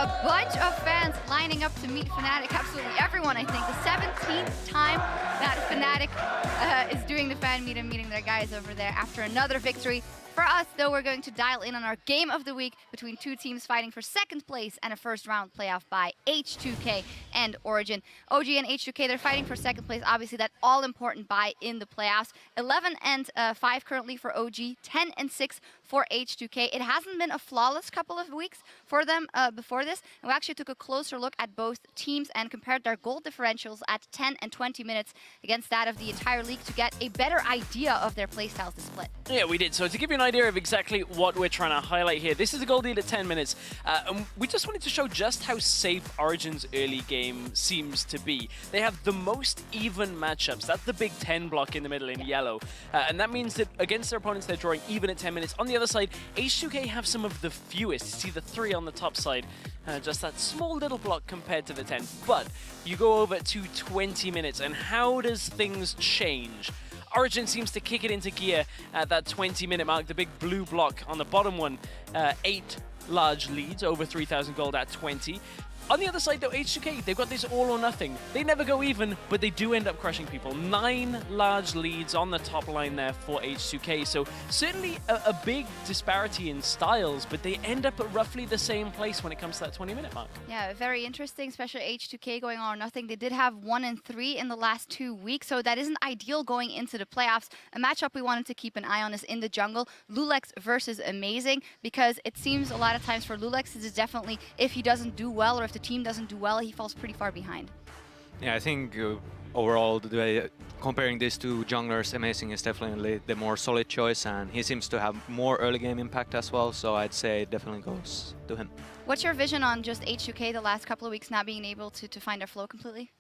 a bunch of fans lining up to meet Fnatic. Absolutely everyone, I think. The 17th time that Fnatic is doing the fan meet and meeting their guys over there after another victory. For us, though, we're going to dial in on our game of the week between two teams fighting for second place and a first round playoff by H2K and Origin. OG and H2K, they're fighting for second place. Obviously, that all-important bye in the playoffs. 11-5 currently for OG, 10-6 for H2K. It hasn't been a flawless couple of weeks for them before this. And we actually took a closer look at both teams and compared their goal differentials at 10 and 20 minutes against that of the entire league to get a better idea of their playstyles to split. Yeah, we did. So to give you an idea of exactly what we're trying to highlight here, this is a goal lead at 10 minutes. And we just wanted to show just how safe Origin's early game seems to be. They have the most even matchups. That's the big 10 block in the middle in yellow. And that means that against their opponents, they're drawing even at 10 minutes. On the other side, H2K have some of the fewest. You see the 3 on the top side. Just that small little block compared to the 10. But you go over to 20 minutes, and how does things change? Origin seems to kick it into gear at that 20-minute mark. The big blue block on the bottom one, 8 large leads, over 3,000 gold at 20. On the other side, though, H2K, they've got this all or nothing. They never go even, but they do end up crushing people. 9 large leads on the top line there for H2K. So certainly a big disparity in styles, but they end up at roughly the same place when it comes to that 20-minute mark. Yeah, very interesting, especially H2K going all or nothing. They did have 1 and 3 in the last 2 weeks, so that isn't ideal going into the playoffs. A matchup we wanted to keep an eye on is in the jungle. Lulex versus Amazing, because it seems a lot of times for Lulex, it is definitely if he doesn't do well or if the team doesn't do well, he falls pretty far behind. Yeah, I think overall, comparing these two junglers, Amazing is definitely the more solid choice, and he seems to have more early game impact as well, so I'd say it definitely goes to him. What's your vision on just H2K the last couple of weeks not being able to find their flow completely?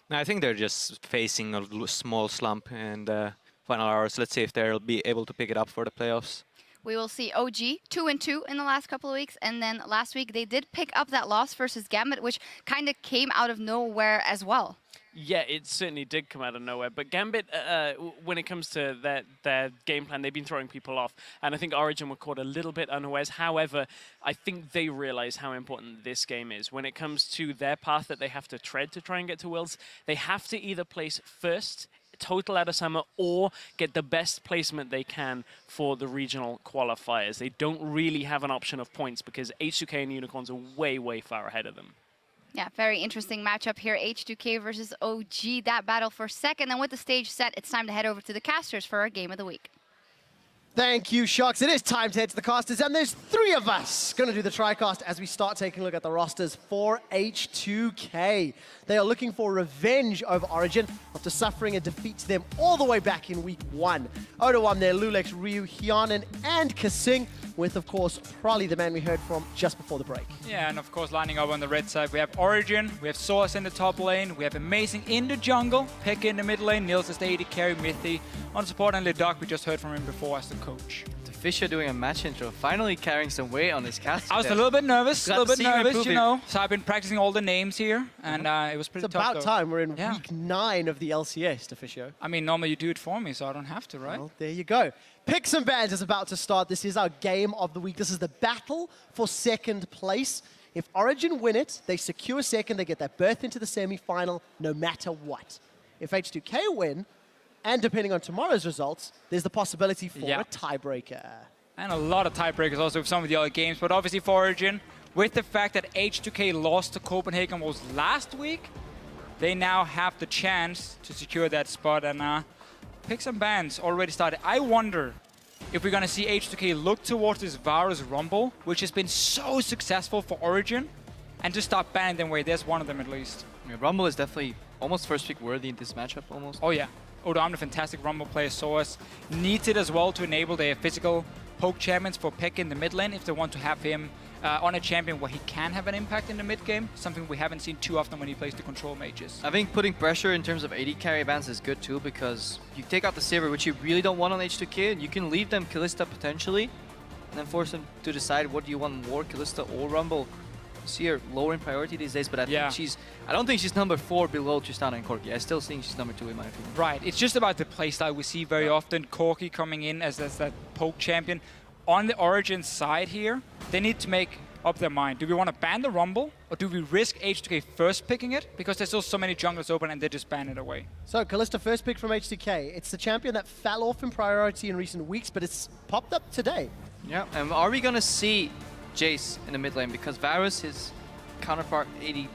I think they're just facing a small slump in the final hours. Let's see if they'll be able to pick it up for the playoffs. We will see OG 2-2 in the last couple of weeks, and then last week they did pick up that loss versus Gambit, which kind of came out of nowhere as well. Yeah, it certainly did come out of nowhere. But Gambit, when it comes to their game plan, they've been throwing people off. And I think Origin were caught a little bit unawares. However, I think they realize how important this game is. When it comes to their path that they have to tread to try and get to Worlds, they have to either place first, total out of summer, or get the best placement they can for the regional qualifiers. They don't really have an option of points because H2K and Unicorns are way, way far ahead of them. Yeah, very interesting matchup here. H2K versus OG, that battle for second. And with the stage set, it's time to head over to the casters for our game of the week. Thank you, Shocks. It is time to head to the casters, and there's 3 of us going to do the TriCast as we start taking a look at the rosters for H2K. They are looking for revenge over Origin after suffering a defeat to them all the way back in week 1. 0-1 there, Lulex, Ryu, Hyanan, and Kasing, with, of course, probably the man we heard from just before the break. Yeah, and of course, lining up on the red side, we have Origin, we have Source in the top lane, we have Amazing in the jungle, Pekka in the mid lane, Nils is the AD carry, Mithy on support, and Leduc, we just heard from him before as the coach. Fisher doing a match intro, finally carrying some weight on his cast. I was a little bit nervous, you know. So I've been practicing all the names here, and it was pretty It's tough. about time. We're in week 9 of the LCS, Fisher. I mean, normally you do it for me, so I don't have to, right? Well, there you go. Picks and Bans is about to start. This is our game of the week. This is the battle for second place. If Origin win it, they secure second. They get that berth into the semi-final no matter what. If H2K win, and depending on tomorrow's results, there's the possibility for a tiebreaker. And a lot of tiebreakers also with some of the other games. But obviously for Origin, with the fact that H2K lost to Copenhagen was last week, they now have the chance to secure that spot. And Picks and Bans already started. I wonder if we're going to see H2K look towards this Varus Rumble, which has been so successful for Origin, and just start banning them where there's one of them at least. Yeah, Rumble is definitely almost first pick worthy in this matchup almost. Oh yeah. Odo, I'm a fantastic Rumble player. Source needs it as well to enable their physical poke champions for Pekka in the mid lane if they want to have him on a champion where he can have an impact in the mid game, something we haven't seen too often when he plays the control mages. I think putting pressure in terms of AD carry bans is good too, because you take out the Saber, which you really don't want on H2K, and you can leave them Kalista potentially, and then force them to decide what do you want more, Kalista or Rumble. See her lower in priority these days, but I don't think she's number 4 below Tristana and Corki. I still think she's number 2 in my opinion. Right, it's just about the playstyle we see very often. Corki coming in as that poke champion. On the Origin side here, they need to make up their mind. Do we want to ban the Rumble, or do we risk H2K first picking it? Because there's still so many junglers open and they just ban it away. So, Kalista, first pick from H2K. It's the champion that fell off in priority in recent weeks, but it's popped up today. Yeah, and are we going to see Jace in the mid lane? Because Varus, his counterpart 80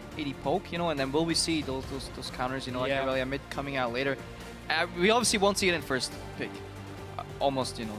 poke, you know, and then will we see those counters, you know, like Aurelia mid coming out later? We obviously won't see it in first pick. Almost, you know,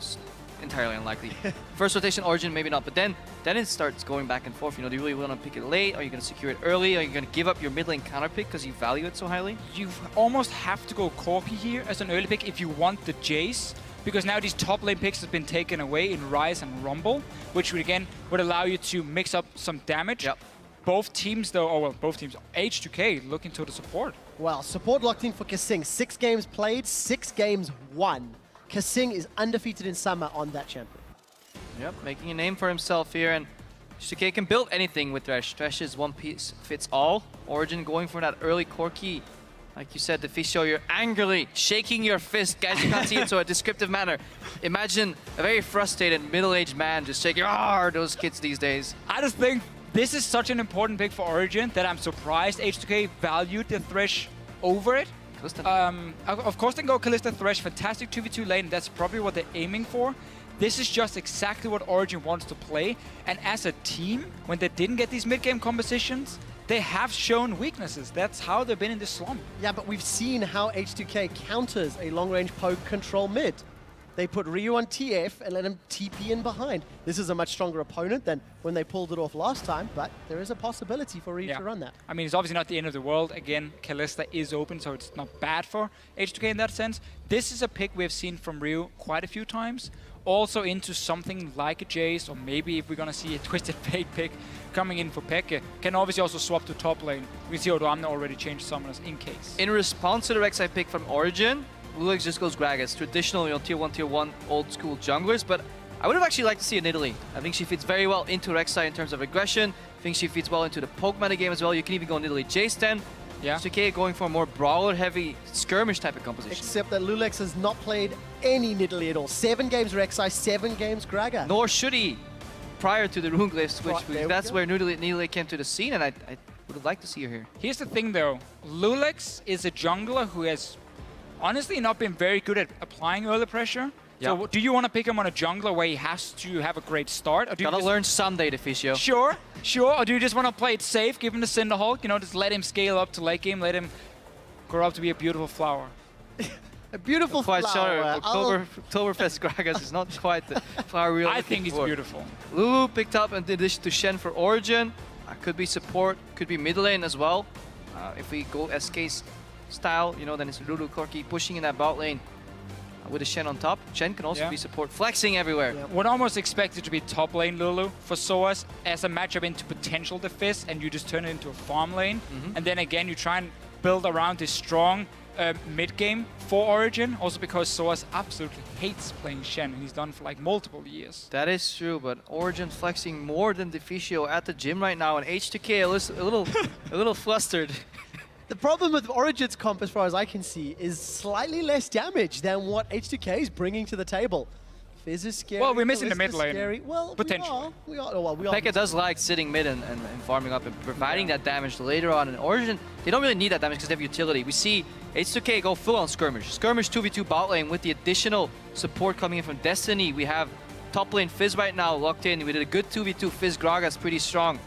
entirely unlikely. First rotation Origin, maybe not, but then it starts going back and forth. You know, do you really want to pick it late? Are you going to secure it early? Are you going to give up your mid lane counter pick because you value it so highly? You almost have to go Corki here as an early pick if you want the Jace, because now these top lane picks have been taken away in Rise and Rumble, which would again would allow you to mix up some damage. Yep. Both teams though, oh well, both teams, H2K looking to the support. Well, support locked in for Kasing. 6 games played, 6 games won. Kasing is undefeated in summer on that champion. Yep, making a name for himself here, and H2K can build anything with Thresh. Thresh is one piece fits all. Origin going for that early Corki. Like you said, Deficio, you're angrily shaking your fist. Guys, you can't see it, so a descriptive manner. Imagine a very frustrated middle-aged man just shaking, those kids these days. I just think this is such an important pick for Origin that I'm surprised H2K valued the Thresh over it. Of course they can go Kalista Thresh, fantastic 2v2 lane, that's probably what they're aiming for. This is just exactly what Origin wants to play, and as a team, when they didn't get these mid-game compositions, they have shown weaknesses. That's how they've been in this slump. Yeah, but we've seen how H2K counters a long-range poke control mid. They put Ryu on TF and let him TP in behind. This is a much stronger opponent than when they pulled it off last time, but there is a possibility for Ryu to run that. I mean, it's obviously not the end of the world. Again, Kalista is open, so it's not bad for H2K in that sense. This is a pick we have seen from Ryu quite a few times. Also into something like a Jace, or maybe if we're going to see a Twisted Fate pick coming in for Peke. Can obviously also swap to top lane. We see Odoamne already changed summoners in case. In response to the Rek'Sai pick from Origin, Lulix just goes Gragas. Traditional, you know, tier 1, old school junglers, but I would have actually liked to see a Nidalee. I think she fits very well into Rek'Sai in terms of aggression. I think she fits well into the poke meta game as well. You can even go Nidalee Jace 10. Yeah. H2K going for a more brawler-heavy skirmish type of composition. Except that Lulix has not played any Nidalee at all. 7 games Rek'Sai, 7 games Gragas. Nor should he prior to the Runeglyph switch. Right, That's where Nidalee came to the scene, and I would have liked to see her here. Here's the thing though, Lulix is a jungler who has honestly not been very good at applying early pressure. Yeah. So do you want to pick him on a jungler where he has to have a great start? Or do you Gotta learn someday, Deficio. Sure. Or do you just want to play it safe, give him the Cinderhulk, you know, just let him scale up to late game, let him grow up to be a beautiful flower? A beautiful flower. Quite sure. Oktoberfest Gragas is not quite the flower we were I think looking it's for. beautiful. Lulu picked up in addition to Shen for Origin. Could be support, could be mid lane as well. If we go SK's style, you know, then it's Lulu Corki pushing in that bot lane with a Shen on top. Shen can also be support, flexing everywhere. Yeah. Would almost expect it to be top lane Lulu for Soaz as a matchup into potential Defis, and you just turn it into a farm lane. And then again, you try and build around this strong mid game for Origin, also because Soaz absolutely hates playing Shen, and he's done for like multiple years. That is true, but Origin flexing more than Deficio at the gym right now, and H2K a little flustered. The problem with Origin's comp, as far as I can see, is slightly less damage than what H2K is bringing to the table. Fizz is scary. Well, we're missing the Kalista mid lane, scary. Well, potentially. We are. Well, we are. Pekka does like sitting mid and farming up and providing that damage later on. And Origin, they don't really need that damage because they have utility. We see H2K go full on skirmish. Skirmish 2v2 bot lane with the additional support coming in from Destiny. We have top lane Fizz right now locked in. We did a good 2v2 Fizz Gragas, pretty strong.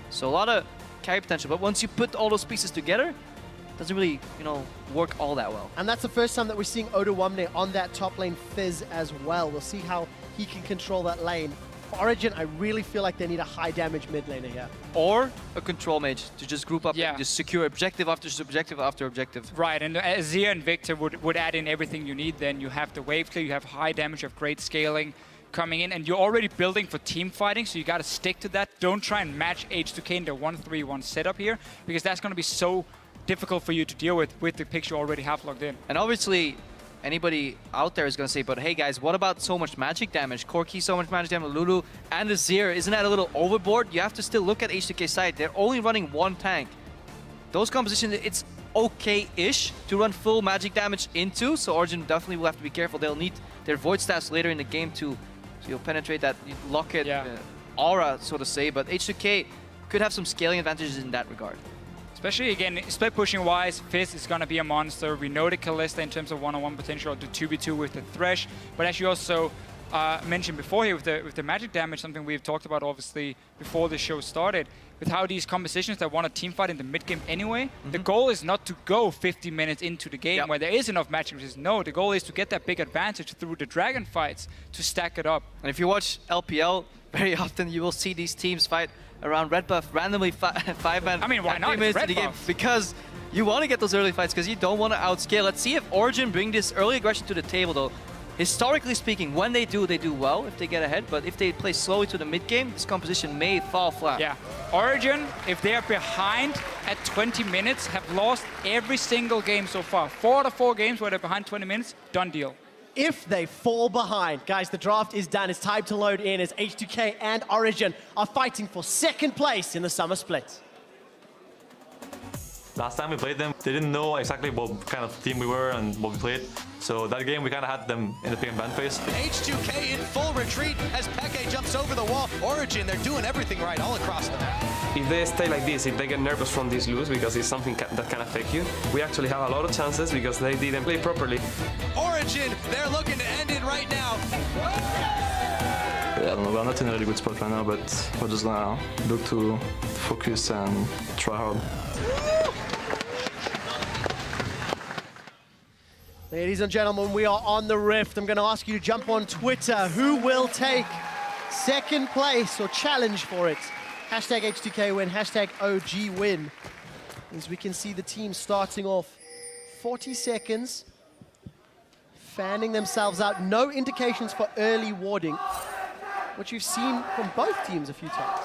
So a lot of carry potential. But once you put all those pieces together, doesn't really, you know, work all that well. And that's the first time that we're seeing Odoamne on that top lane Fizz as well. We'll see how he can control that lane. For Origin, I really feel like they need a high damage mid laner here. Or a control mage to just group up Yeah. and just secure objective after objective after objective. Right, and Azir and Victor would add in everything you need. Then you have the wave clear, you have high damage, you have great scaling coming in, and you're already building for team fighting, so you got to stick to that. Don't try and match H2K in the 1-3-1 setup here, because that's going to be so difficult for you to deal with the picks you already have logged in. And obviously, anybody out there is going to say, but hey guys, what about so much magic damage? Corki, so much magic damage, Lulu, and Azir, isn't that a little overboard? You have to still look at H2K's side. They're only running 1 tank. Those compositions, it's okay-ish to run full magic damage into, so Origin definitely will have to be careful. They'll need their Void Staffs later in the game to penetrate that locket aura, so to say, but H2K could have some scaling advantages in that regard. Especially, again, split pushing wise, Fizz is going to be a monster. We know the Kalista in terms of one-on-one potential, the 2v2 with the Thresh. But as you also mentioned before here with the magic damage, something we've talked about obviously before the show started, with how these compositions that want a team fight in the mid game anyway, the goal is not to go 50 minutes into the game where there is enough magic resist. No, the goal is to get that big advantage through the dragon fights to stack it up. And if you watch LPL, very often you will see these teams fight around red buff, randomly five-man. I mean, why not? Minutes Red in the game buff. because you want to get those early fights because you don't want to outscale. Let's see if Origin bring this early aggression to the table though. Historically speaking, when they do well if they get ahead, but if they play slowly to the mid game, this composition may fall flat. Yeah, Origin, if they are behind at 20 minutes, have lost every single game so far. 4 out of 4 games where they're behind 20 minutes, done deal. If they fall behind, guys, the draft is done. It's time to load in as H2K and Origin are fighting for second place in the summer split. Last time we played them, they didn't know exactly what kind of team we were and what we played. So that game, we kind of had them in the pick and ban phase. H2K in full retreat as Peke jumps over the wall. Origin, they're doing everything right all across the map. If they stay like this, if they get nervous from this lose, because it's something that can affect you, we actually have a lot of chances because they didn't play properly. Origin, they're looking to end it right now. I don't know, we're not in a really good spot right now, but we're just gonna look to focus and try hard. Ladies and gentlemen, we are on the Rift. I'm going to ask you to jump on Twitter. Who will take second place or challenge for it? Hashtag H2K win, hashtag OG win. As we can see the team starting off 40 seconds, fanning themselves out. No indications for early warding, which you've seen from both teams a few times.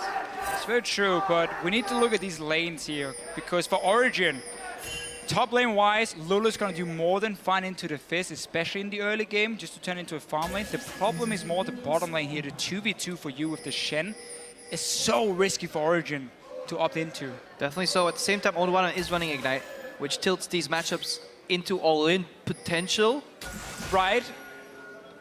It's very true, but we need to look at these lanes here, because for Origin, top lane wise, Lulu's gonna do more than fine into the Fizz, especially in the early game, just to turn into a farm lane. The problem is more the bottom lane here, the 2v2 for you with the Shen is so risky for Origin to opt into. Definitely so. At the same time, Oldwana is running Ignite, which tilts these matchups into all-in potential. Right?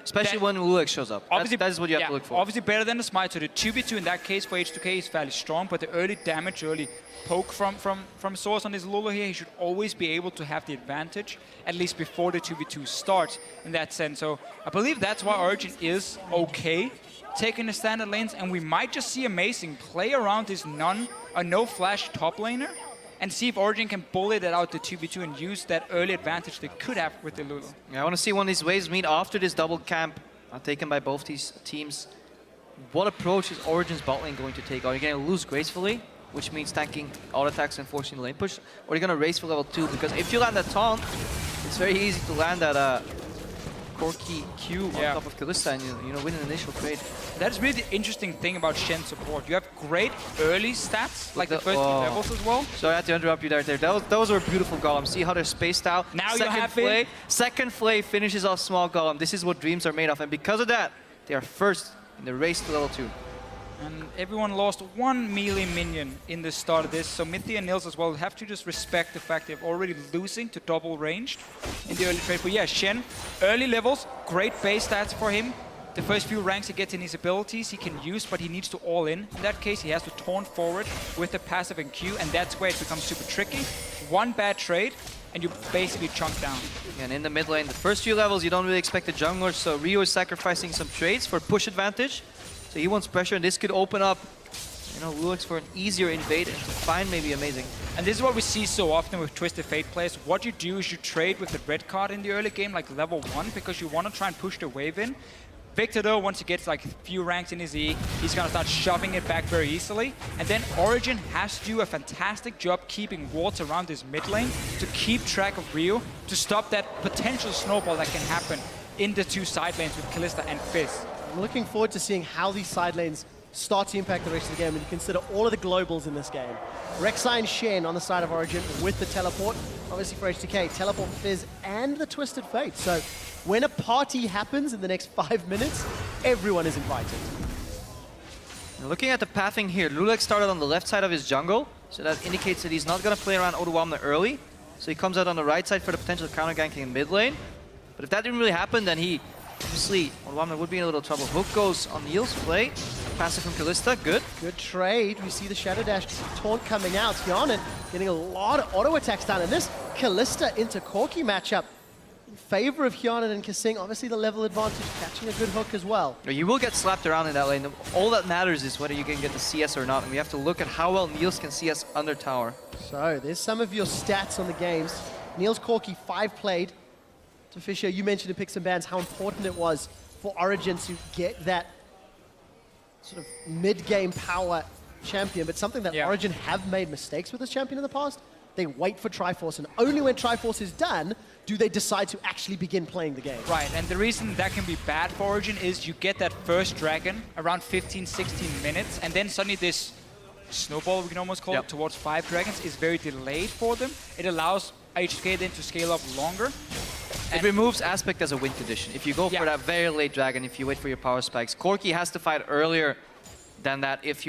Especially when Lulek shows up. That is what you have to look for. Obviously better than the Smite, so the 2v2 in that case for H2K is fairly strong, but the early damage, early poke from Source on this Lulu here, he should always be able to have the advantage, at least before the 2v2 starts in that sense. So I believe that's why Origin is okay taking the standard lanes, and we might just see Amazing play around this no flash top laner and see if Origin can bully that out to 2v2 and use that early advantage they could have with the Lulu. Yeah, I want to see one of these waves meet after this double camp taken by both these teams. What approach is Origin's bot lane going to take? Are you going to lose gracefully, which means tanking all attacks and forcing the lane push? Or are you going to race for level 2? Because if you land that taunt, it's very easy to land that Corki Q on top of Kalista and you know, win an initial trade. That's really the interesting thing about Shen support. You have great early stats, like the first 2 levels as well. So I had to interrupt you there. Those were beautiful golems. See how they're spaced out? Now you have it. Second Flay finishes off small golem. This is what dreams are made of. And because of that, they are first in the race to level 2. And everyone lost 1 melee minion in the start of this, so Mithy and Nils as well have to just respect the fact they're already losing to double ranged in the early trade. But yeah, Shen, early levels, great base stats for him. The first few ranks he gets in his abilities he can use, but he needs to all in. In that case, he has to taunt forward with the passive and Q, and that's where it becomes super tricky. One bad trade, and you basically chunk down. And in the mid lane, the first few levels, you don't really expect the jungler, so Rio is sacrificing some trades for push advantage. So he wants pressure, and this could open up, you know, Lulix for an easier invade and to find maybe Amazing. And this is what we see so often with Twisted Fate players. What you do is you trade with the red card in the early game, like level 1, because you want to try and push the wave in. Victor, though, once he gets like a few ranks in his E, he's going to start shoving it back very easily. And then Origin has to do a fantastic job keeping wards around this mid lane to keep track of Rio, to stop that potential snowball that can happen in the 2 side lanes with Kalista and Fizz. I'm looking forward to seeing how these side lanes start to impact the rest of the game when you consider all of the globals in this game. Rek'Sai and Shen on the side of Origin with the teleport. Obviously for H2K, teleport, Fizz, and the Twisted Fate. So when a party happens in the next 5 minutes, everyone is invited. Now looking at the pathing here, Lulek started on the left side of his jungle, so that indicates that he's not going to play around Oduwamna early. So he comes out on the right side for the potential counter ganking in mid lane. But if that didn't really happen, then he obviously, Oduwamna would be in a little trouble. Hook goes on Niels' play. passive from Kalista, good. Good trade. We see the Shadow Dash taunt coming out. Hjarnan getting a lot of auto attacks down. And this Kalista into Corki matchup in favor of Hjarnan and Kasing. Obviously the level advantage, catching a good hook as well. You will get slapped around in that lane. All that matters is whether you can get the CS or not. And we have to look at how well Niels can CS under tower. So there's some of your stats on the games. Niels Corki, 5 played. To Fisher, you mentioned in Picks and Bans how important it was for Origin to get that sort of mid-game power champion, but something that Origin have made mistakes with this champion in the past. They wait for Triforce, and only when Triforce is done do they decide to actually begin playing the game. Right, and the reason that can be bad for Origin is you get that first dragon around 15, 16 minutes, and then suddenly this snowball, we can almost call it, towards 5 dragons is very delayed for them. It allows H2K then to scale up longer. It removes Aspect as a win condition. If you go for that very late dragon, if you wait for your power spikes, Corki has to fight earlier than that if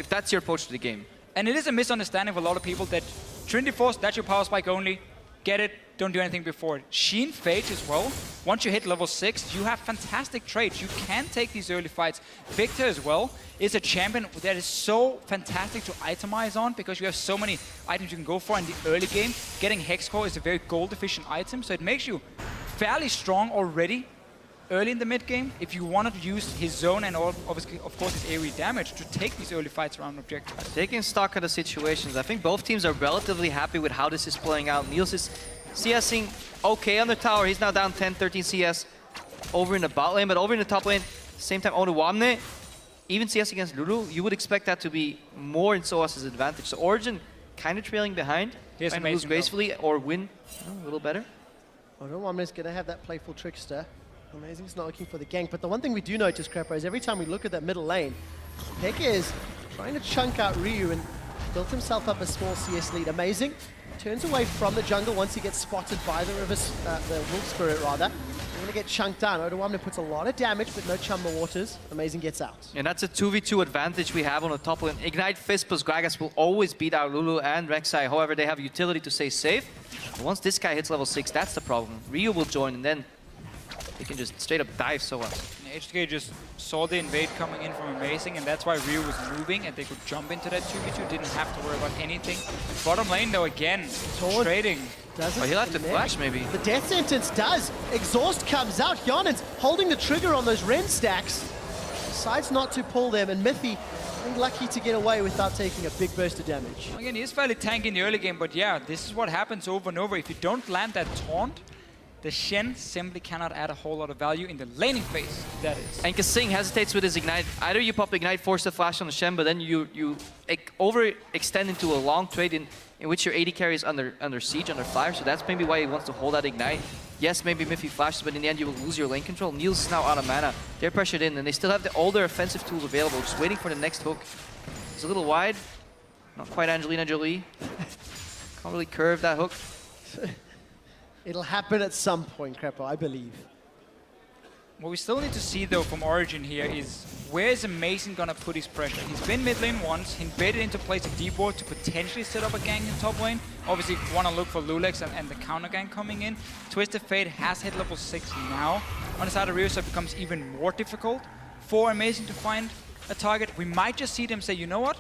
that's your approach to the game. And it is a misunderstanding of a lot of people that Trinity Force, that's your power spike only, get it, don't do anything before it. Sheen Fate as well, once you hit level 6, you have fantastic trades. You can take these early fights. Victor as well is a champion that is so fantastic to itemize on because you have so many items you can go for in the early game. Getting Hex Core is a very gold efficient item, so it makes you fairly strong already early in the mid game if you wanted to use his zone and obviously, of course, his AoE damage to take these early fights around objectives. Taking stock of the situations, I think both teams are relatively happy with how this is playing out. Niels is CSing okay on the tower. He's now down 10, 13 CS over in the bot lane, but over in the top lane, same time, Onuwamne, even CS against Lulu, you would expect that to be more in Soas's advantage. So Origin kind of trailing behind, trying to lose gracefully or win a little better. Onuwamne's going to have that playful trickster. Amazing's not looking for the gank, but the one thing we do notice, Crepo, is every time we look at that middle lane, Pekka is trying to chunk out Ryu and built himself up a small CS lead. Amazing turns away from the jungle once he gets spotted by the Wolf Spirit, rather. They're going to get chunked down. Onuwamne puts a lot of damage, but no Chumba Waters. Amazing gets out. And that's a 2v2 advantage we have on the top lane. Ignite Fist plus Gragas will always beat out Lulu and Rek'Sai. However, they have utility to stay safe. But once this guy hits level 6, that's the problem. Ryu will join, and then he can just straight up dive so well. H2K just saw the invade coming in from Amazing, and that's why Ryu was moving, and they could jump into that 2v2, didn't have to worry about anything. Bottom lane, though, again, trading. Doesn't he'll have to flash, maybe. The death sentence does. Exhaust comes out. Hjarnan's holding the trigger on those Ren stacks. Decides not to pull them, and Mithy lucky to get away without taking a big burst of damage. Again, he is fairly tanky in the early game, but yeah, this is what happens over and over. If you don't land that taunt, the Shen simply cannot add a whole lot of value in the laning phase, that is. And Kasing hesitates with his Ignite. Either you pop Ignite, force the flash on the Shen, but then you overextend into a long trade in which your AD carry is under siege, under fire, so that's maybe why he wants to hold that Ignite. Yes, maybe Miffy flashes, but in the end you will lose your lane control. Niels is now out of mana. They're pressured in, and they still have all their offensive tools available, just waiting for the next hook. It's a little wide. Not quite Angelina Jolie. Can't really curve that hook. It'll happen at some point, Crepo, I believe. What we still need to see, though, from Origin here is where is Amazing gonna put his pressure? He's been mid lane once, he invaded into place of deep ward to potentially set up a gank in top lane. Obviously, want to look for Lulex and the counter gank coming in. Twisted Fate has hit level 6 now. On the side of Ryu, so it becomes even more difficult for Amazing to find a target. We might just see them say, you know what?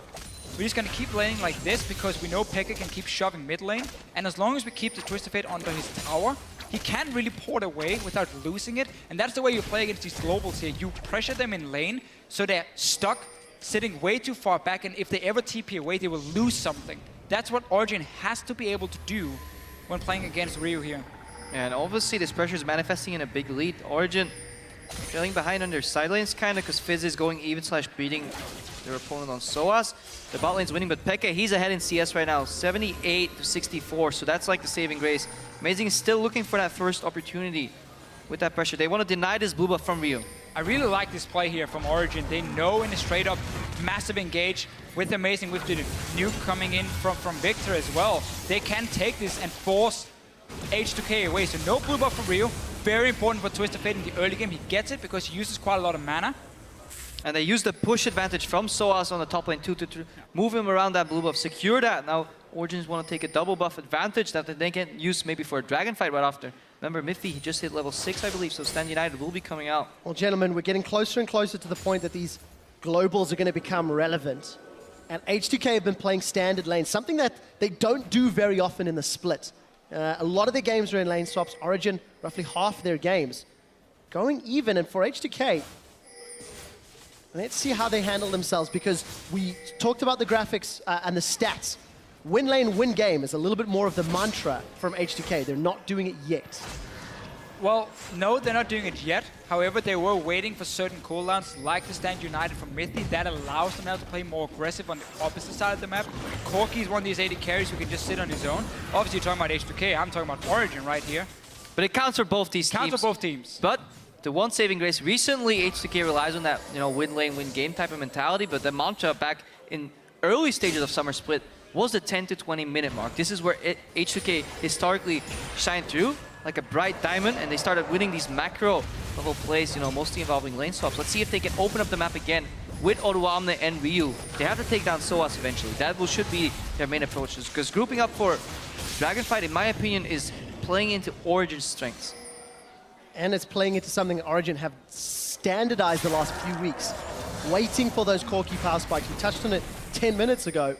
We're just going to keep laning like this because we know Pekka can keep shoving mid lane. And as long as we keep the Twisted Fate under his tower, he can't really port away without losing it. And that's the way you play against these globals here. You pressure them in lane so they're stuck, sitting way too far back. And if they ever TP away, they will lose something. That's what Origin has to be able to do when playing against Ryu here. And obviously this pressure is manifesting in a big lead. Origin trailing behind on their side lanes kind of because Fizz is going even / beating their opponent on Soas. The bot lane's winning, but Pekka, he's ahead in CS right now, 78 to 64, so that's like the saving grace. Amazing is still looking for that first opportunity with that pressure. They want to deny this blue buff from Ryu. I really like this play here from Origin. They know in a straight up massive engage with Amazing, with the nuke coming in from Victor as well. They can take this and force H2K away. So no blue buff for Ryu. Very important for Twisted Fate in the early game. He gets it because he uses quite a lot of mana. And they use the push advantage from Soas on the top lane too to move him around that blue buff, secure that. Now Origins want to take a double buff advantage that they can use maybe for a dragon fight right after. Remember, Miffy, he just hit level 6, I believe, so Stand United will be coming out. Well, gentlemen, we're getting closer and closer to the point that these globals are going to become relevant. And H2K have been playing standard lane, something that they don't do very often in the split. A lot of their games are in lane swaps. Origin, roughly half their games. Going even, and for H2K, let's see how they handle themselves, because we talked about the graphics and the stats. Win lane, win game is a little bit more of the mantra from H2K. They're not doing it yet. Well, no, they're not doing it yet. However, they were waiting for certain cooldowns, like the Stand United from Mythy. That allows them now to play more aggressive on the opposite side of the map. Corki is one of these AD carries who can just sit on his own. Obviously, you're talking about H2K. I'm talking about Origin right here. But it counts for both these teams. Counts for both teams. But the one saving grace, recently H2K relies on that, win lane, win game type of mentality, but the mantra back in early stages of Summer Split was the 10 to 20 minute mark. This is where H2K historically shined through like a bright diamond, and they started winning these macro level plays, mostly involving lane swaps. Let's see if they can open up the map again with Oruamne and Ryu. They have to take down Soas eventually. That should be their main approach, because grouping up for Dragonfight, in my opinion, is playing into Origin's strengths. And it's playing into something Origin have standardized the last few weeks. Waiting for those Corki power spikes. We touched on it 10 minutes ago.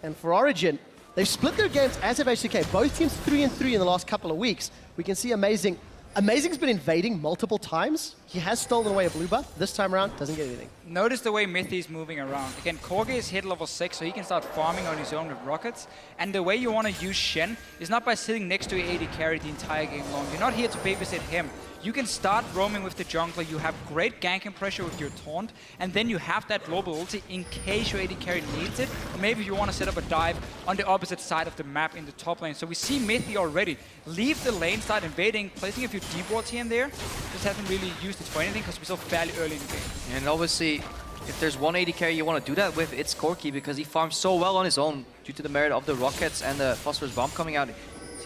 And for Origin, they've split their games as have H2K. Both teams 3-3 in the last couple of weeks. We can see Amazing. Amazing's been invading multiple times. He has stolen away a blue buff. This time around, doesn't get anything. Notice the way Mythy is moving around. Again, Korge is hit level 6, so he can start farming on his own with rockets. And the way you want to use Shen is not by sitting next to a AD carry the entire game long. You're not here to babysit him. You can start roaming with the jungler, you have great ganking pressure with your taunt, and then you have that global ulti in case your AD carry needs it, or maybe you want to set up a dive on the opposite side of the map in the top lane. So we see Mythy already leave the lane, start invading, placing a few deep wards here and there. Just hasn't really used it for anything because we're still fairly early in the game. And obviously, if there's one AD carry you want to do that with, it's Corki, because he farms so well on his own due to the merit of the rockets and the phosphorus bomb coming out.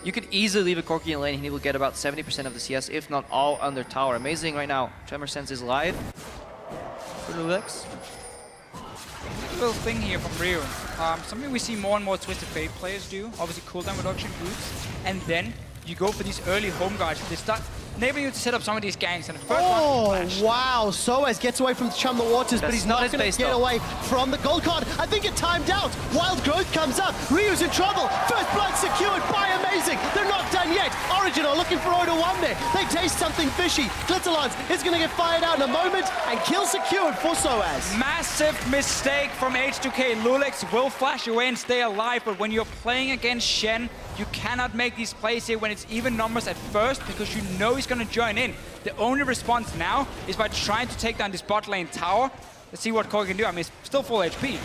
You could easily leave a Corki in lane and he will get about 70% of the CS, if not all, under tower. Amazing right now. Tremor Sense is live for Lulex. A little thing here from Ryu. Something we see more and more Twisted Fate players do. Obviously cooldown reduction boots. And then you go for these early home guards. They start enabling you to set up some of these ganks. And the first one, wow. Soaz gets away from Chum the Waters, but he's not going to get away from the gold card. I think it timed out. Wild Growth comes up. Ryu's in trouble. First blood secured by Amazing. They're not done yet. Origin are looking for Oruamne. They taste something fishy. Glitterlance is going to get fired out in a moment, and kill secured for Soaz. massive mistake from H2K. Lulex will flash away and stay alive, but when you're playing against Shen, you cannot make these plays here when it's even numbers at first, because you know he's going to join in. The only response now is by trying to take down this bot lane tower. Let's see what Korg can do. I mean, he's still full HP.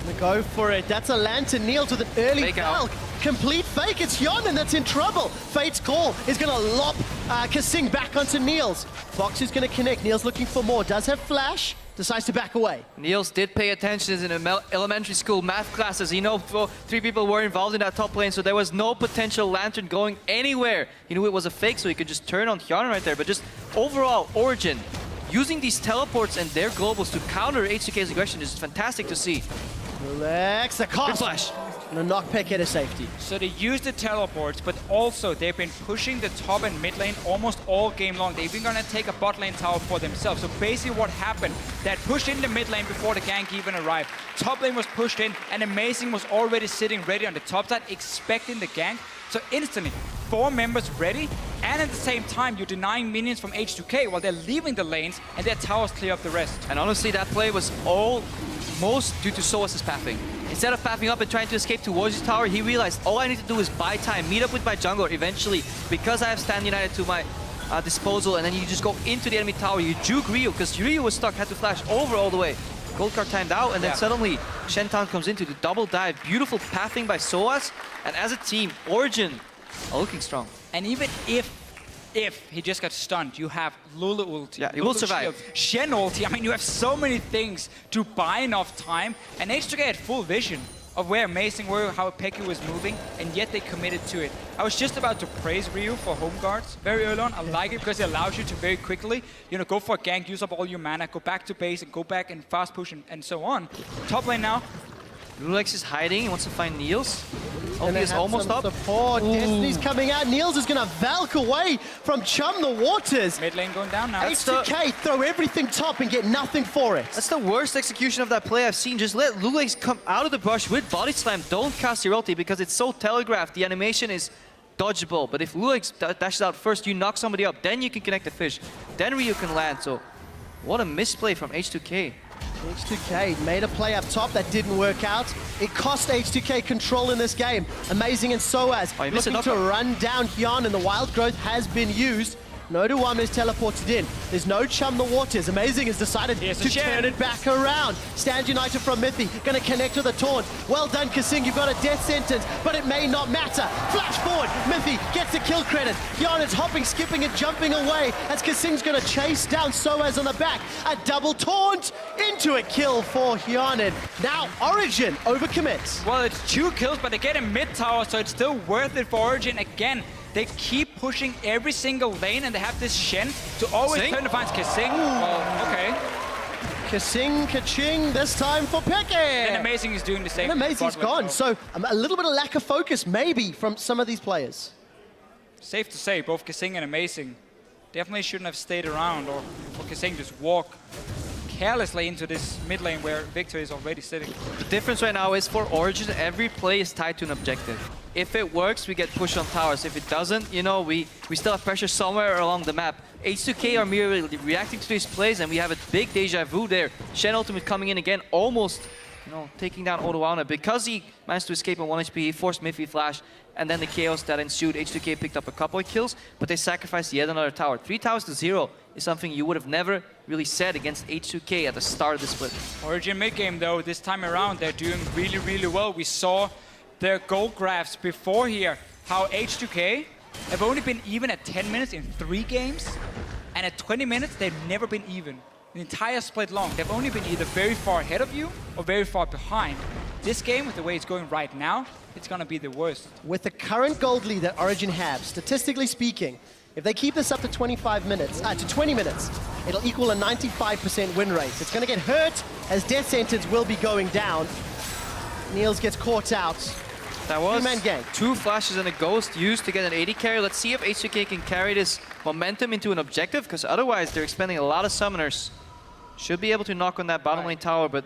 Gonna go for it. That's a Lantern. Niels with an early Falk. Complete fake. It's Yonan that's in trouble. Fate's Call is gonna lop Kasing back onto Niels. Fox is gonna connect. Niels looking for more. Does have flash. Decides to back away. Niels did pay attention in elementary school math classes. He knows 3 people were involved in that top lane, so there was no potential Lantern going anywhere. He knew it was a fake, so he could just turn on Hyun right there. But just overall, Origin using these teleports and their globals to counter H2K's aggression is fantastic to see. Relax, the cost. Good flash. And a knockback here to safety. So they use the teleports, but also they've been pushing the top and mid lane almost all game long. They've been gonna take a bot lane tower for themselves. So basically what happened, that pushed in the mid lane before the gank even arrived. Top lane was pushed in, and Amazing was already sitting ready on the top side, expecting the gank. So instantly, 4 members ready, and at the same time, you're denying minions from H2K while they're leaving the lanes, and their towers clear up the rest. And honestly, that play was almost due to Soas' pathing. Instead of pathing up and trying to escape towards his tower, he realized all I need to do is buy time, meet up with my jungler eventually, because I have Stand United to my disposal, and then you just go into the enemy tower, you juke Ryu, because Ryu was stuck, had to flash over all the way. Gold card timed out, and then suddenly Shentown comes into the double dive. Beautiful pathing by Soas, and as a team, Origin are looking strong. And even if he just got stunned, you have Lulu ulti. Yeah, he will survive. Shen ulti. I mean, you have so many things to buy enough time, and H2K had full vision of where Amazing were, how Peki was moving, and yet they committed to it. I was just about to praise Ryu for home guards very early on. I like it because it allows you to very quickly, go for a gank, use up all your mana, go back to base, and go back and fast push and so on. Top lane now. Lulex is hiding, he wants to find Niels. And is almost up. Support. Destiny's coming out. Niels is going to Valk away from Chum the Waters. Mid lane going down now. H2K throw everything top and get nothing for it. That's the worst execution of that play I've seen. Just let Lulex come out of the brush with body slam. Don't cast your ulti because it's so telegraphed. The animation is dodgeable. But if Lulex dashes out first, you knock somebody up. Then you can connect the fish. Then Ryu can land. So what a misplay from H2K. H2K made a play up top that didn't work out. It cost H2K control in this game. Amazing and Soaz looking to run down Hyun, and the wild growth has been used. No Duwam is teleported in. There's no Chum the Waters. Amazing has decided to turn it back around. Stand United from Mithy. Going to connect to the taunt. Well done, Kasing. You've got a death sentence, but it may not matter. Flash forward. Mithy gets the kill credit. Hyun is hopping, skipping, and jumping away as Kasing's going to chase down Soaz on the back. A double taunt into a kill for Hyun. Now Origin overcommits. Well, it's 2 kills, but they get a mid tower, so it's still worth it for Origin again. They keep pushing every single lane, and they have this Shen to always turn to find Kasing. Well, okay. Kasing, Kaching, this time for Peke. And Amazing is doing the same. And Amazing's gone, so a little bit of lack of focus maybe from some of these players. Safe to say, both Kasing and Amazing definitely shouldn't have stayed around, or for Kasing just walk carelessly into this mid lane where Victor is already sitting. The difference right now is for Origin, every play is tied to an objective. If it works, we get pushed on towers. If it doesn't, you know, we still have pressure somewhere along the map. H2K are merely reacting to these plays, and we have a big deja vu there. Shen ultimate coming in again, almost, you know, taking down Odoana. Because he managed to escape on 1 HP, he forced Miffy Flash, and then the chaos that ensued. H2K picked up a couple of kills, but they sacrificed yet another tower. 3 towers to 0 is something you would have never really said against H2K at the start of the split. Origin mid game though, this time around, they're doing really, really well. We saw their goal graphs before here, how H2K have only been even at 10 minutes in 3 games, and at 20 minutes, they've never been even. The entire split long, they've only been either very far ahead of you or very far behind. This game, with the way it's going right now, it's gonna be the worst. With the current gold lead that Origin have, statistically speaking, if they keep this up to 20 minutes, it'll equal a 95% win rate. It's gonna get hurt as death sentence will be going down. Niels gets caught out. That was 2-man gang. 2 flashes and a ghost used to get an 80 carry. Let's see if H2K can carry this momentum into an objective, because otherwise they're expending a lot of summoners. Should be able to knock on that bottom lane tower, but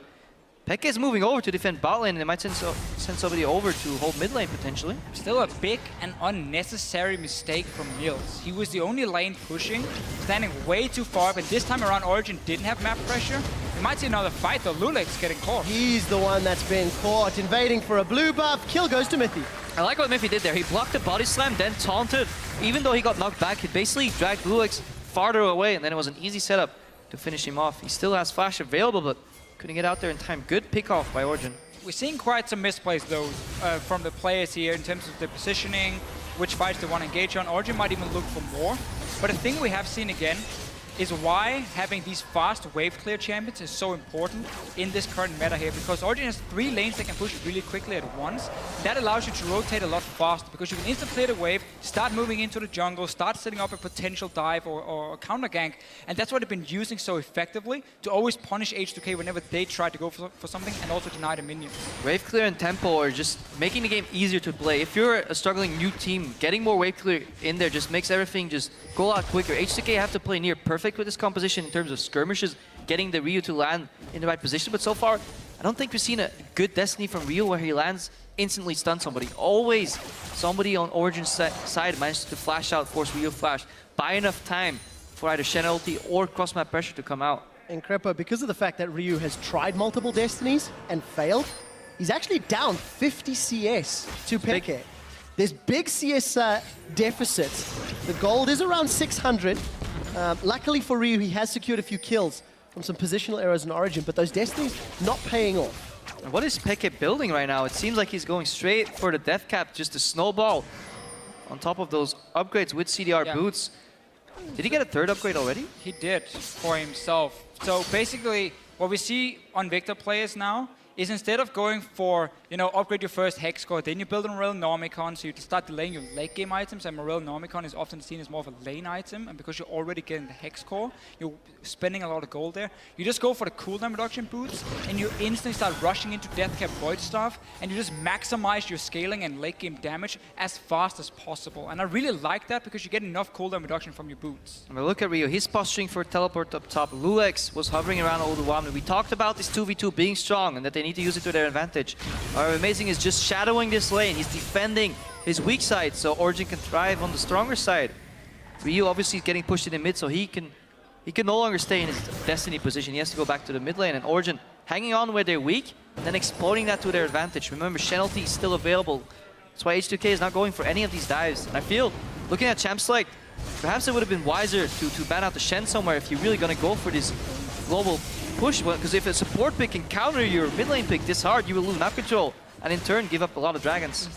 Peke is moving over to defend bot lane, and they might send somebody over to hold mid lane potentially. Still a big and unnecessary mistake from Niels. He was the only lane pushing, standing way too far, but this time around Origin didn't have map pressure. We might see another fight though. Lulex getting caught. He's the one that's been caught, invading for a blue buff. Kill goes to Mithy. I like what Miffy did there. He blocked the body slam, then taunted. Even though he got knocked back, he basically dragged Lulex farther away, and then it was an easy setup to finish him off. He still has flash available, but couldn't get out there in time. Good pick off by Origin. We're seeing quite some misplays though from the players here in terms of the positioning, which fights they want to engage on. Origin might even look for more. But the thing we have seen again is why having these fast wave clear champions is so important in this current meta here, because Origin has 3 lanes they can push really quickly at once. That allows you to rotate a lot faster, because you can instant clear the wave, start moving into the jungle, start setting up a potential dive or a counter gank, and that's what they've been using so effectively to always punish H2K whenever they try to go for something, and also deny the minions. Wave clear and tempo are just making the game easier to play. If you're a struggling new team, getting more wave clear in there just makes everything just go out quicker. H2K have to play near perfect with this composition in terms of skirmishes, getting the Ryu to land in the right position. But so far, I don't think we've seen a good Destiny from Ryu where he lands, instantly stuns somebody. Always somebody on Origin's side manages to flash out, force Ryu flash, buy enough time for either Shen ulti or cross-map pressure to come out. And Crepo, because of the fact that Ryu has tried multiple Destinies and failed, he's actually down 50 CS to Peke. There's big CS deficit. The gold is around 600. Luckily for Ryu, he has secured a few kills from some positional errors in Origin, but those Destinies not paying off. And what is Peke building right now? It seems like he's going straight for the death cap, just a snowball on top of those upgrades with CDR boots. Did he get a 3rd upgrade already? He did for himself. So basically, what we see on Victor players now is instead of going for, upgrade your first Hex core, then you build a Morel Normicon, so you start delaying your late game items, and Morel Normicon is often seen as more of a lane item, and because you're already getting the Hex core, you're spending a lot of gold there. You just go for the cooldown reduction boots, and you instantly start rushing into Deathcap Void Staff, and you just maximize your scaling and late game damage as fast as possible. And I really like that because you get enough cooldown reduction from your boots. I mean, look at Rio. He's posturing for teleport up top. Lulex was hovering around Oduwamne. We talked about this 2v2 being strong and that they need to use it to their advantage. Amazing is just shadowing this lane. He's defending his weak side, so Origin can thrive on the stronger side. Ryu obviously is getting pushed in the mid, so he can no longer stay in his Destiny position. He has to go back to the mid lane, and Origin hanging on where they're weak, and then exploiting that to their advantage. Remember, Shenalty is still available. That's why H2K is not going for any of these dives. And I feel, looking at Champ Select, perhaps it would have been wiser to ban out the Shen somewhere if you're really going to go for this global push. Because if a support pick can counter your mid lane pick this hard, you will lose map control, and in turn give up a lot of dragons.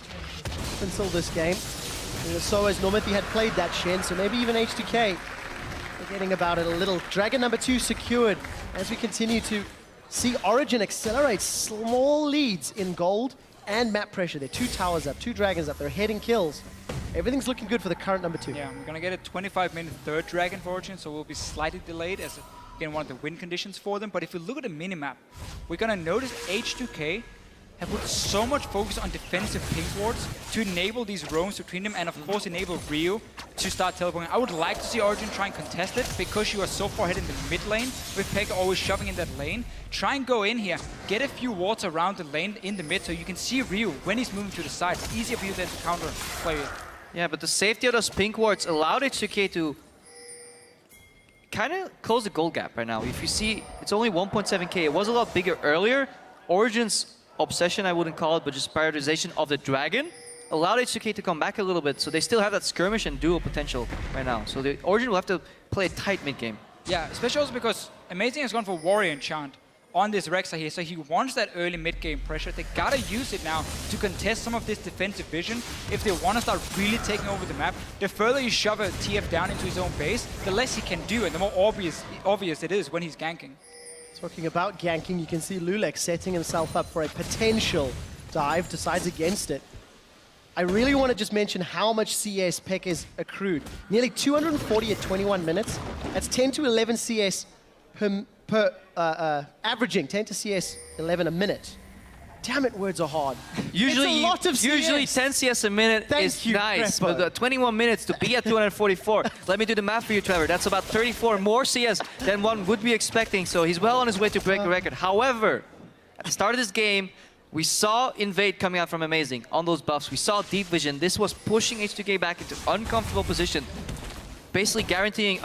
Until this game, so as Normandy had played that Shen, so maybe even H2K forgetting about it a little. Dragon number 2 secured as we continue to see Origin accelerate small leads in gold and map pressure. They're 2 towers up, 2 dragons up, they're heading kills. Everything's looking good for the current number 2. Yeah, we're gonna get a 25-minute third dragon for Origin, so we'll be slightly delayed as again one of the win conditions for them. But if you look at the minimap, we're gonna notice H2K have put so much focus on defensive pink wards to enable these roams between them, and of course enable Ryu to start teleporting. I would like to see Origin try and contest it, because you are so far ahead in the mid lane, with Pekka always shoving in that lane. Try and go in here, get a few wards around the lane in the mid, so you can see Ryu when he's moving to the side. It's easier for you then to counter play it. Yeah, but the safety of those pink wards allowed H2K to kind of close the gold gap right now. If you see, it's only 1.7k. It was a lot bigger earlier. Origin's obsession, I wouldn't call it, but just prioritization of the dragon allowed H2K to come back a little bit. So they still have that skirmish and duel potential right now. So the Origin will have to play a tight mid game. Yeah, especially also because Amazing has gone for Warrior Enchant on this Rexa here, so he wants that early mid-game pressure. They gotta use it now to contest some of this defensive vision if they want to start really taking over the map. The further you shove a TF down into his own base, the less he can do, and the more obvious it is when he's ganking. Talking about ganking, you can see Lulex setting himself up for a potential dive, decides against it. I really want to just mention how much CS Pekka is accrued. Nearly 240 at 21 minutes. That's 10 to 11 CS averaging 10 to CS 11 a minute. Damn it, words are hard. Usually, it's a lot of CS. Usually 10 CS a minute is nice, but 21 minutes to be at 244. Let me do the math for you, Trevor. That's about 34 more CS than one would be expecting, so he's well on his way to break the record. However, at the start of this game, we saw Invade coming out from Amazing on those buffs. We saw Deep Vision. This was pushing H2K back into uncomfortable position, basically guaranteeing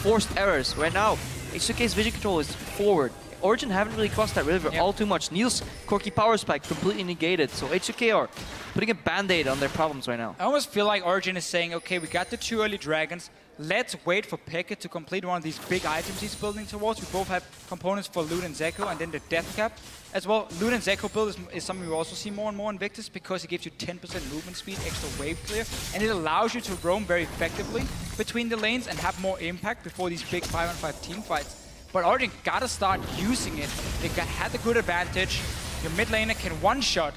forced errors. Right now, H2K's vision control is forward. Origin haven't really crossed that river all too much. Neil's quirky power spike completely negated, so H2K are putting a band-aid on their problems right now. I almost feel like Origin is saying, okay, we got the 2 early dragons, let's wait for Pekka to complete one of these big items he's building towards. We both have components for Loot and Zeko, and then the Death Cap as well. Loot and Zeko build is something we also see more and more in Victus, because it gives you 10% movement speed, extra wave clear, and it allows you to roam very effectively between the lanes and have more impact before these big 5-on-5 team fights. But Origin gotta start using it. They had the good advantage. Your mid laner can one-shot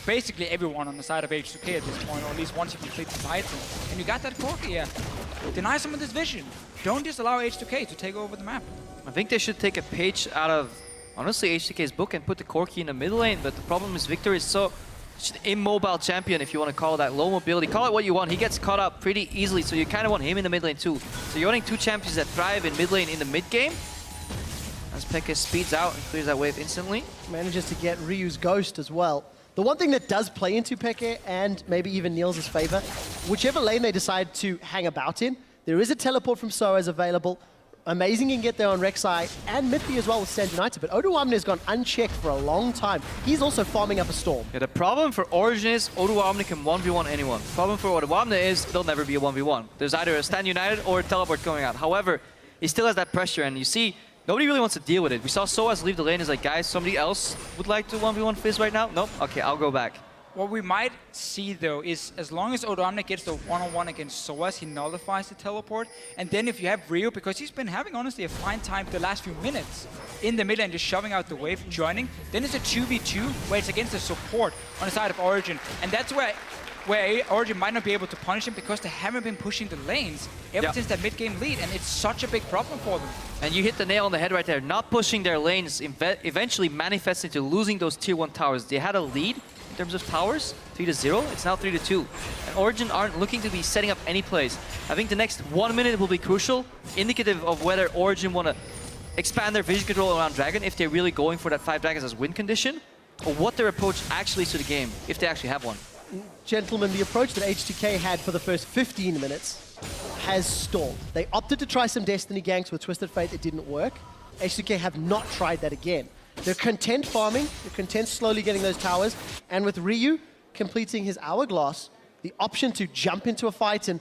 basically everyone on the side of H2K at this point, or at least once you complete the item. And you got that Corki here. Deny some of this vision. Don't just allow H2K to take over the map. I think they should take a page out of, honestly, H2K's book and put the Corki in the mid lane, but the problem is Victor is such an immobile champion, if you want to call that. Low mobility, call it what you want. He gets caught up pretty easily, so you kind of want him in the mid lane too. So you're wanting 2 champions that thrive in mid lane in the mid game. As Pekka speeds out and clears that wave instantly. Manages to get Ryu's Ghost as well. The one thing that does play into Pekka and maybe even Niels' favor, whichever lane they decide to hang about in, there is a teleport from Soaz available. Amazing can get there on Rek'Sai and Mithy as well with Stand United, but Oduwamne has gone unchecked for a long time. He's also farming up a Storm. Yeah, the problem for Origin is Oduwamne can 1v1 anyone. The problem for Oduwamne is there'll never be a 1v1. There's either a Stand United or a teleport going out. However, he still has that pressure, and you see, nobody really wants to deal with it. We saw Soaz leave the lane. He's like, guys, somebody else would like to 1v1 Fizz right now? Nope. Okay, I'll go back. What we might see, though, is as long as Odoamne gets the one-on-one against Soaz, he nullifies the teleport. And then if you have Rio, because he's been having, honestly, a fine time the last few minutes in the mid lane, just shoving out the wave, joining, then it's a 2v2 where it's against the support on the side of Origin. And that's where Origin might not be able to punish him because they haven't been pushing the lanes ever since that mid-game lead, and it's such a big problem for them. And you hit the nail on the head right there. Not pushing their lanes eventually manifests into losing those tier 1 towers. They had a lead in terms of towers, 3-0. It's now 3-2. And Origin aren't looking to be setting up any plays. I think the next 1 minute will be crucial, indicative of whether Origin want to expand their vision control around Dragon, if they're really going for that 5 dragons as win condition, or what their approach actually is to the game, if they actually have one. Gentlemen, the approach that H2K had for the first 15 minutes has stalled. They opted to try some Destiny ganks with Twisted Fate. It didn't work. H2K have not tried that again. They're content farming. They're content slowly getting those towers. And with Ryu completing his Hourglass, the option to jump into a fight and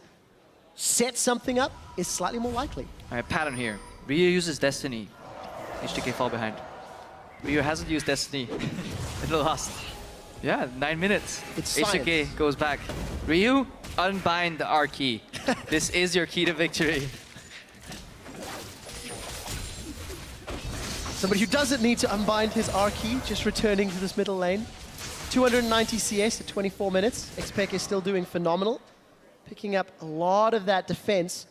set something up is slightly more likely. All right, pattern here. Ryu uses Destiny. H2K fall behind. Ryu hasn't used Destiny in the last... 9 minutes. It's H2K goes back. Ryu, unbind the R key. This is your key to victory. Somebody who doesn't need to unbind his R key, just returning to this middle lane. 290 CS at 24 minutes. Xpec is still doing phenomenal, picking up a lot of that defense.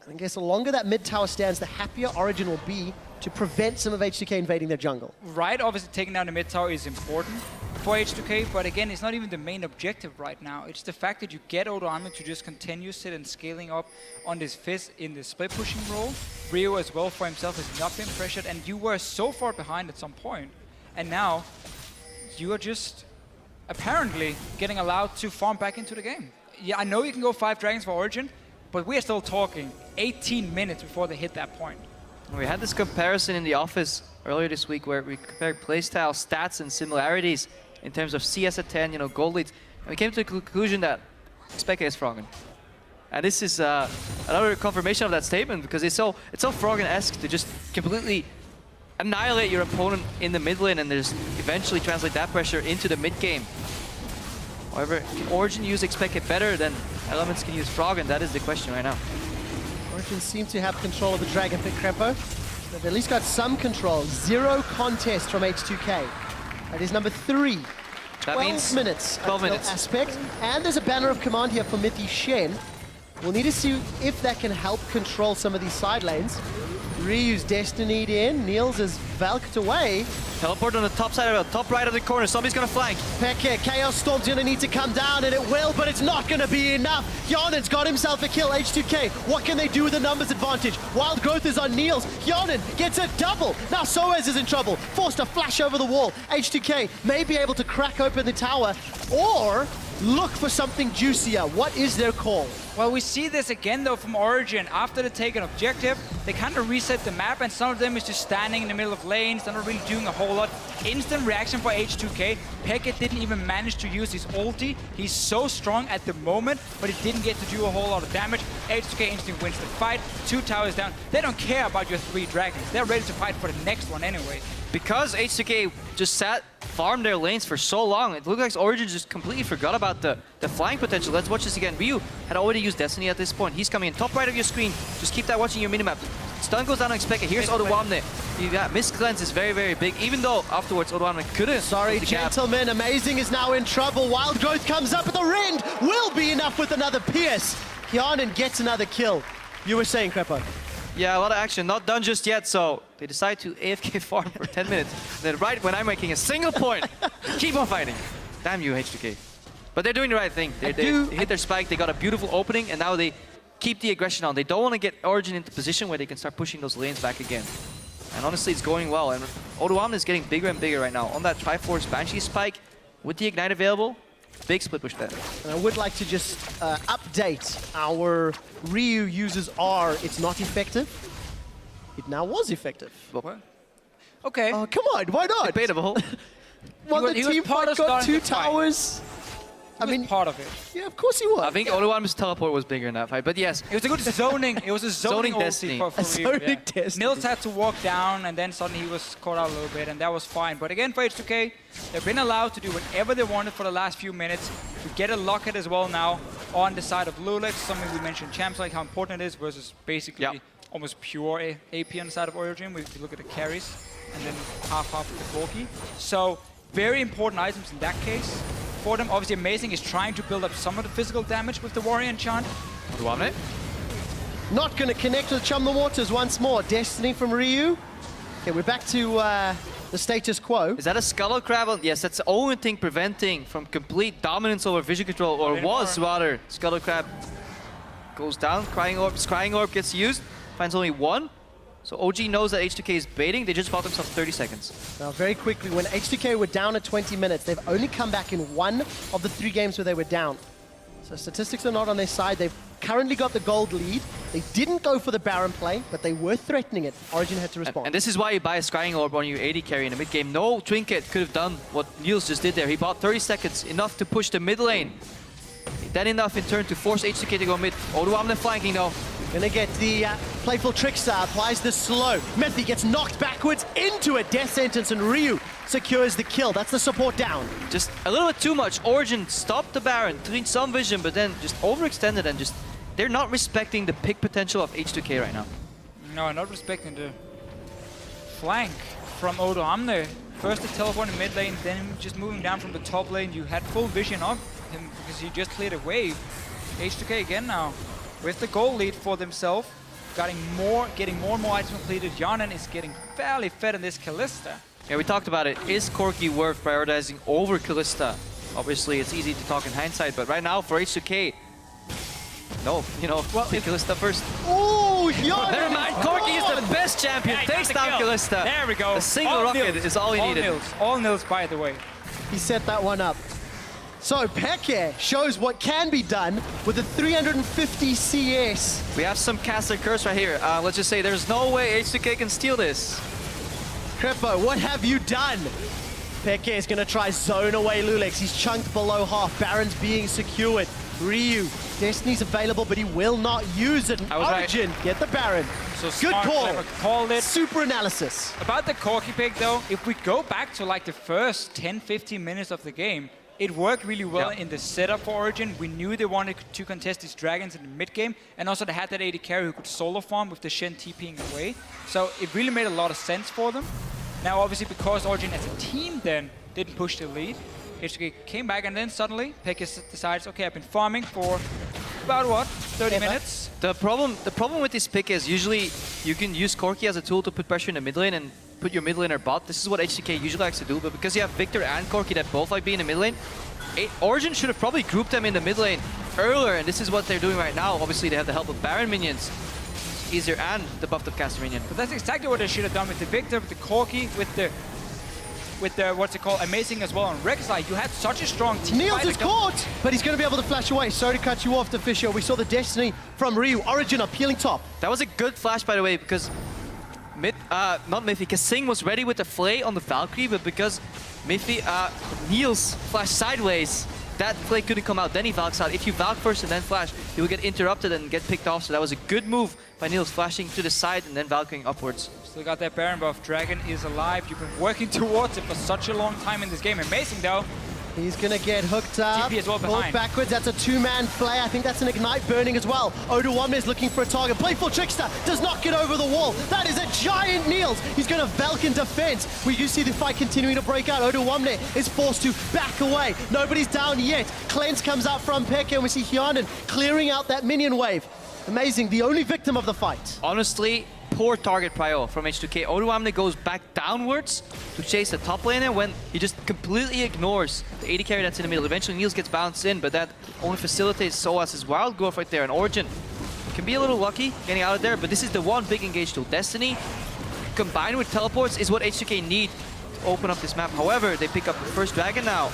And I guess the longer that mid tower stands, the happier Origin will be to prevent some of H2K invading their jungle. Right, obviously taking down the mid tower is important for H2K, but again, it's not even the main objective right now. It's the fact that you get Odoamne to just continue sit and scaling up on this Fizz in the split pushing role. Rio as well for himself has not been pressured, and you were so far behind at some point, and now you are just apparently getting allowed to farm back into the game. Yeah, I know you can go 5 dragons for Origin, but we are still talking 18 minutes before they hit that point. We had this comparison in the office earlier this week where we compared playstyle stats and similarities in terms of CS at 10, gold leads. And we came to the conclusion that Xpeke is Froggen. And this is another confirmation of that statement, because it's so Froggen-esque to just completely annihilate your opponent in the mid lane and just eventually translate that pressure into the mid game. However, can Origin use Xpeke better than Elements can use Froggen? That is the question right now. Origin seem to have control of the Dragon Pit Crepo. They've at least got some control. 0 contest from H2K. That is number 3. That 12 means minutes. 12 minutes. Aspect. And there's a banner of command here for Mythi Shen. We'll need to see if that can help control some of these side lanes. Ryu's Destinied in. Niels is Valked away. Teleport on the top side of the top right of the corner. Somebody's gonna flank. Peke, Chaos Storm's gonna need to come down, and it will, but it's not gonna be enough. Hjonen's got himself a kill. H2K, what can they do with the numbers advantage? Wild Growth is on Niels. Hjonen gets a double. Now Soaz is in trouble. Forced to flash over the wall. H2K may be able to crack open the tower, or look for something juicier. What is their call? Well, we see this again, though, from Origin. After they take an objective, they kind of reset the map, and some of them is just standing in the middle of lanes. They're not really doing a whole lot. Instant reaction for H2K. Peke didn't even manage to use his ulti. He's so strong at the moment, but he didn't get to do a whole lot of damage. H2K instantly wins the fight. 2 towers down. They don't care about your 3 dragons. They're ready to fight for the next one anyway. Because H2K just farmed their lanes for so long, it looked like Origin just completely forgot about the flying potential. Let's watch this again. Ryu had already used Destiny at this point. He's coming in top right of your screen. Just keep that watching your minimap. Stun goes down on Xpeke. Here's Odoamne. You got Mist Cleanse is very, very big, even though afterwards Odoamne couldn't. Sorry, gentlemen. Amazing is now in trouble. Wild Growth comes up, but the Rend will be enough with another pierce. Hjonen gets another kill. You were saying, Crepo? Yeah, a lot of action. Not done just yet, so they decide to AFK farm for 10 minutes. Then right when I'm making a single point, keep on fighting. Damn you, H2K. But they're doing the right thing. They hit their spike, they got a beautiful opening, and now they keep the aggression on. They don't want to get Origin into position where they can start pushing those lanes back again. And honestly, it's going well. And Odoamne is getting bigger and bigger right now. On that Triforce Banshee spike, with the Ignite available, big split push bet. And I would like to just update our Ryu uses R. It's not effective. It now was effective. What? Okay. Oh, come on, why not? Debatable. Well, the team got 2 towers. I mean, part of it. yeah, of course he was. I think Odoamne's teleport was bigger in that fight, but yes. It was a good zoning. It was a zoning ulti destiny. for A Ryu, zoning destiny. Nils had to walk down, and then suddenly he was caught out a little bit, and that was fine. But again, for H2K, they've been allowed to do whatever they wanted for the last few minutes. We get a locket as well now on the side of Lulex, something we mentioned champs like how important it is versus basically almost pure AP on the side of Origin. We look at the carries and then half with the Corki. So very important items in that case. For them, obviously Amazing is trying to build up some of the physical damage with the Warrior Enchant. Odoamne. Not going to connect with Chum the Waters once more. Destiny from Ryu. Okay, we're back to the status quo. Is that a Scuttle Crab? Yes, that's the only thing preventing from complete dominance over vision control, or was rather. Scuttle Crab goes down, Scrying Orb gets used, finds only one. So OG knows that H2K is baiting. They just bought themselves 30 seconds. Now, very quickly, when H2K were down at 20 minutes, they've only come back in one of the 3 games where they were down. So statistics are not on their side. They've currently got the gold lead. They didn't go for the Baron play, but they were threatening it. Origin had to respond. And this is why you buy a Scrying Orb on your AD carry in the mid game. No Trinket could have done what Niels just did there. He bought 30 seconds, enough to push the mid lane. Then enough in turn to force H2K to go mid. Odoamne flanking though. Gonna get the playful Trickster, applies the slow. Methy gets knocked backwards into a death sentence, and Ryu secures the kill. That's the support down. Just a little bit too much. Origin stopped the Baron, cleaned some vision, but then just overextended and just... They're not respecting the pick potential of H2K right now. No, not respecting the flank from Odoamne. First the teleport in mid lane, then him just moving down from the top lane. You had full vision of him because he just cleared a wave. H2K again now with the goal lead for themselves. Getting more and more items completed. Yanan is getting fairly fed in this Kalista. Yeah, we talked about it. Is Corki worth prioritizing over Kalista? Obviously, it's easy to talk in hindsight, but right now for H2K, no, you know, pick Kalista first. Oh, Yanan! Never mind, Corki is the best champion. Takes down Kalista. There we go. A single rocket is all he needed. All Nils, by the way. He set that one up. So Peke shows what can be done with a 350 CS. We have some caster curse right here. Let's just say there's no way H2K can steal this. Crepo, what have you done? Peke is going to try zone away Lulex. He's chunked below half. Baron's being secured. Ryu, Destiny's available, but he will not use it. Origin, get the Baron. So good smart, call. Called it. Super analysis. About the Corki pick though, if we go back to like the first 10-15 minutes of the game, it worked really well in the setup for Origin. We knew they wanted to contest these dragons in the mid game, and also they had that AD carry who could solo farm with the Shen TPing away. So it really made a lot of sense for them. Now obviously because Origin as a team then didn't push the lead, H2K came back and then suddenly Pekka decides, okay, I've been farming for about what, 30 minutes? The problem with this pick is usually you can use Corki as a tool to put pressure in the mid lane and put your mid laner bot. This is what H2K usually likes to do, but because you have Victor and Corki that both like being in the mid lane, Origin should have probably grouped them in the mid lane earlier, and this is what they're doing right now. Obviously, they have the help of Baron minions. It's easier and the buffed up caster minion. But that's exactly what they should have done with the Victor, with the Corki, with the what's it called, Amazing as well on Rek'Sai. You had such a strong team. Niels is caught, but he's going to be able to flash away. Sorry to cut you off, Fisher. We saw the Destiny from Ryu. Origin up, peeling top. That was a good flash, by the way, because not Miffy, because Sing was ready with the Flay on the Valkyrie, but because Niels flashed sideways, that Flay couldn't come out. Then he Valks out. If you Valk first and then flash, you will get interrupted and get picked off. So that was a good move by Niels, flashing to the side and then Valkyring upwards. Still got that Baron buff. Dragon is alive. You've been working towards it for such a long time in this game. Amazing though. He's going to get hooked up. TP as well behind. Pulled backwards. That's a 2-man play. I think that's an Ignite burning as well. Odoamne is looking for a target. Playful Trickster does not get over the wall. That is a giant Niels. He's going to Valk in defense. We do see the fight continuing to break out. Odoamne is forced to back away. Nobody's down yet. Cleanse comes out from Peke, and we see Hyanan clearing out that minion wave. Amazing. The only victim of the fight. Honestly, poor target prio from H2K. Odoamne goes back downwards to chase the top laner when he just completely ignores the AD carry that's in the middle. Eventually Niels gets bounced in, but that only facilitates Soas's wild growth right there. And Origin can be a little lucky getting out of there, but this is the one big engage tool. Destiny combined with teleports is what H2K need to open up this map. However, they pick up the first dragon now.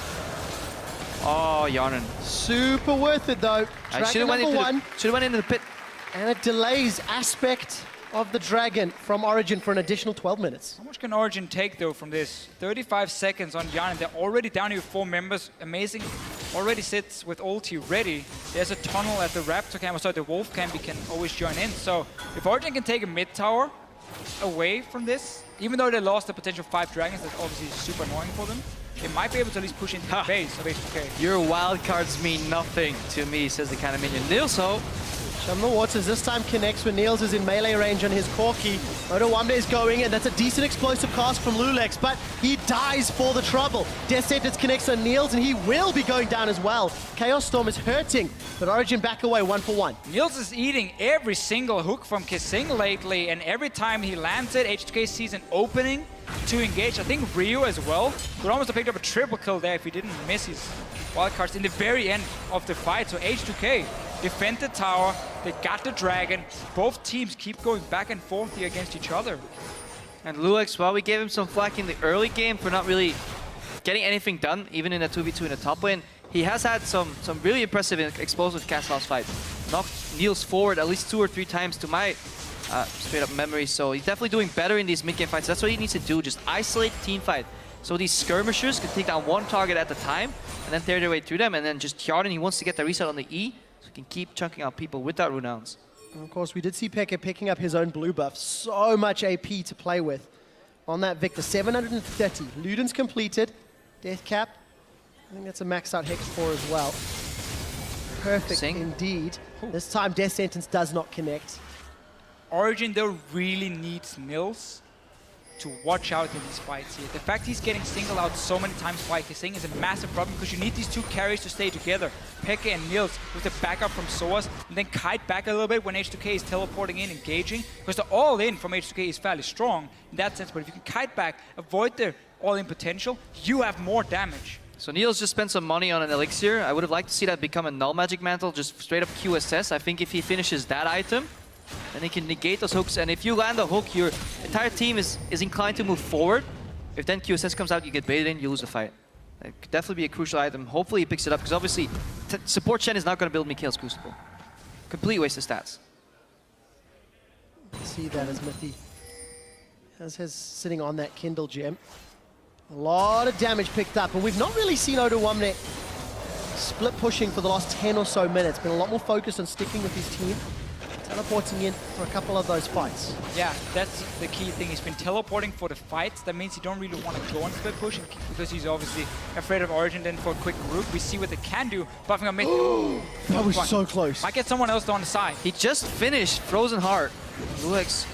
Oh, Yanan. Super worth it though. I should have went into the pit. And it delays aspect of the Dragon from Origin for an additional 12 minutes. How much can Origin take though from this? 35 seconds on Yanan. They're already down here with 4 members. Amazing already sits with ulti ready. There's a tunnel at the Raptor camp, sorry, the Wolf camp, he can always join in. So if Origin can take a mid tower away from this, even though they lost the potential 5 dragons, that's obviously super annoying for them, they might be able to at least push into the base of H2K. Your wildcards mean nothing to me, says the kind of minion. Nilso. Chum the Waters this time connects when Niels is in melee range on his Corki. Odo is going, and that's a decent explosive cast from Lulex, but he dies for the trouble. Death Sentence connects on Niels, and he will be going down as well. Chaos Storm is hurting, but Origin back away 1-for-1. Niels is eating every single hook from Kissing lately, and every time he lands it, H2K sees an opening to engage. I think Ryu as well could almost have picked up a triple kill there if he didn't miss his wildcards in the very end of the fight. So H2K defend the tower, they got the dragon. Both teams keep going back and forth here against each other. And Lulex, well, we gave him some flack in the early game for not really getting anything done, even in a 2v2 in the top lane. He has had some really impressive explosive cast last fight. Knocked Niels forward at least 2 or 3 times to my straight up memory, so he's definitely doing better in these mid-game fights. That's what he needs to do, just isolate team fight. So these skirmishers can take down one target at a time and then tear their way through them, and then just Hjarden, he wants to get the reset on the E, so he can keep chunking out people with that renowns. And of course, we did see Pekka picking up his own blue buff. So much AP to play with on that Victor. 730. Luden's completed. Death cap. I think that's a maxed out Hex 4 as well. Perfect Sing. indeed. This time, Death Sentence does not connect. Origin, though, really needs Niels to watch out in these fights here. The fact he's getting singled out so many times by Kissing is a massive problem because you need these 2 carries to stay together. Pekka and Niels with the backup from Soas, and then kite back a little bit when H2K is teleporting in, engaging, because the all-in from H2K is fairly strong in that sense, but if you can kite back, avoid the all-in potential, you have more damage. So Niels just spent some money on an elixir. I would have liked to see that become a null magic mantle, just straight up QSS. I think if he finishes that item, then he can negate those hooks. And if you land a hook, your entire team is inclined to move forward. If then QSS comes out, you get baited in, you lose the fight. It could definitely be a crucial item. Hopefully he picks it up, because obviously support Chen is not going to build Mikhail's Crucible. Complete waste of stats. See that as Mithy has his sitting on that Kindle gem. A lot of damage picked up, and we've not really seen Odo split pushing for the last 10 or so minutes. Been a lot more focused on sticking with his team, teleporting in for a couple of those fights. Yeah, that's the key thing. He's been teleporting for the fights. That means he don't really want to go on split push because he's obviously afraid of Origin. Then for a quick rook, we see what they can do. Buffing on mid. That was so close. Might get someone else on the side. He just finished Frozen Heart. Lulex,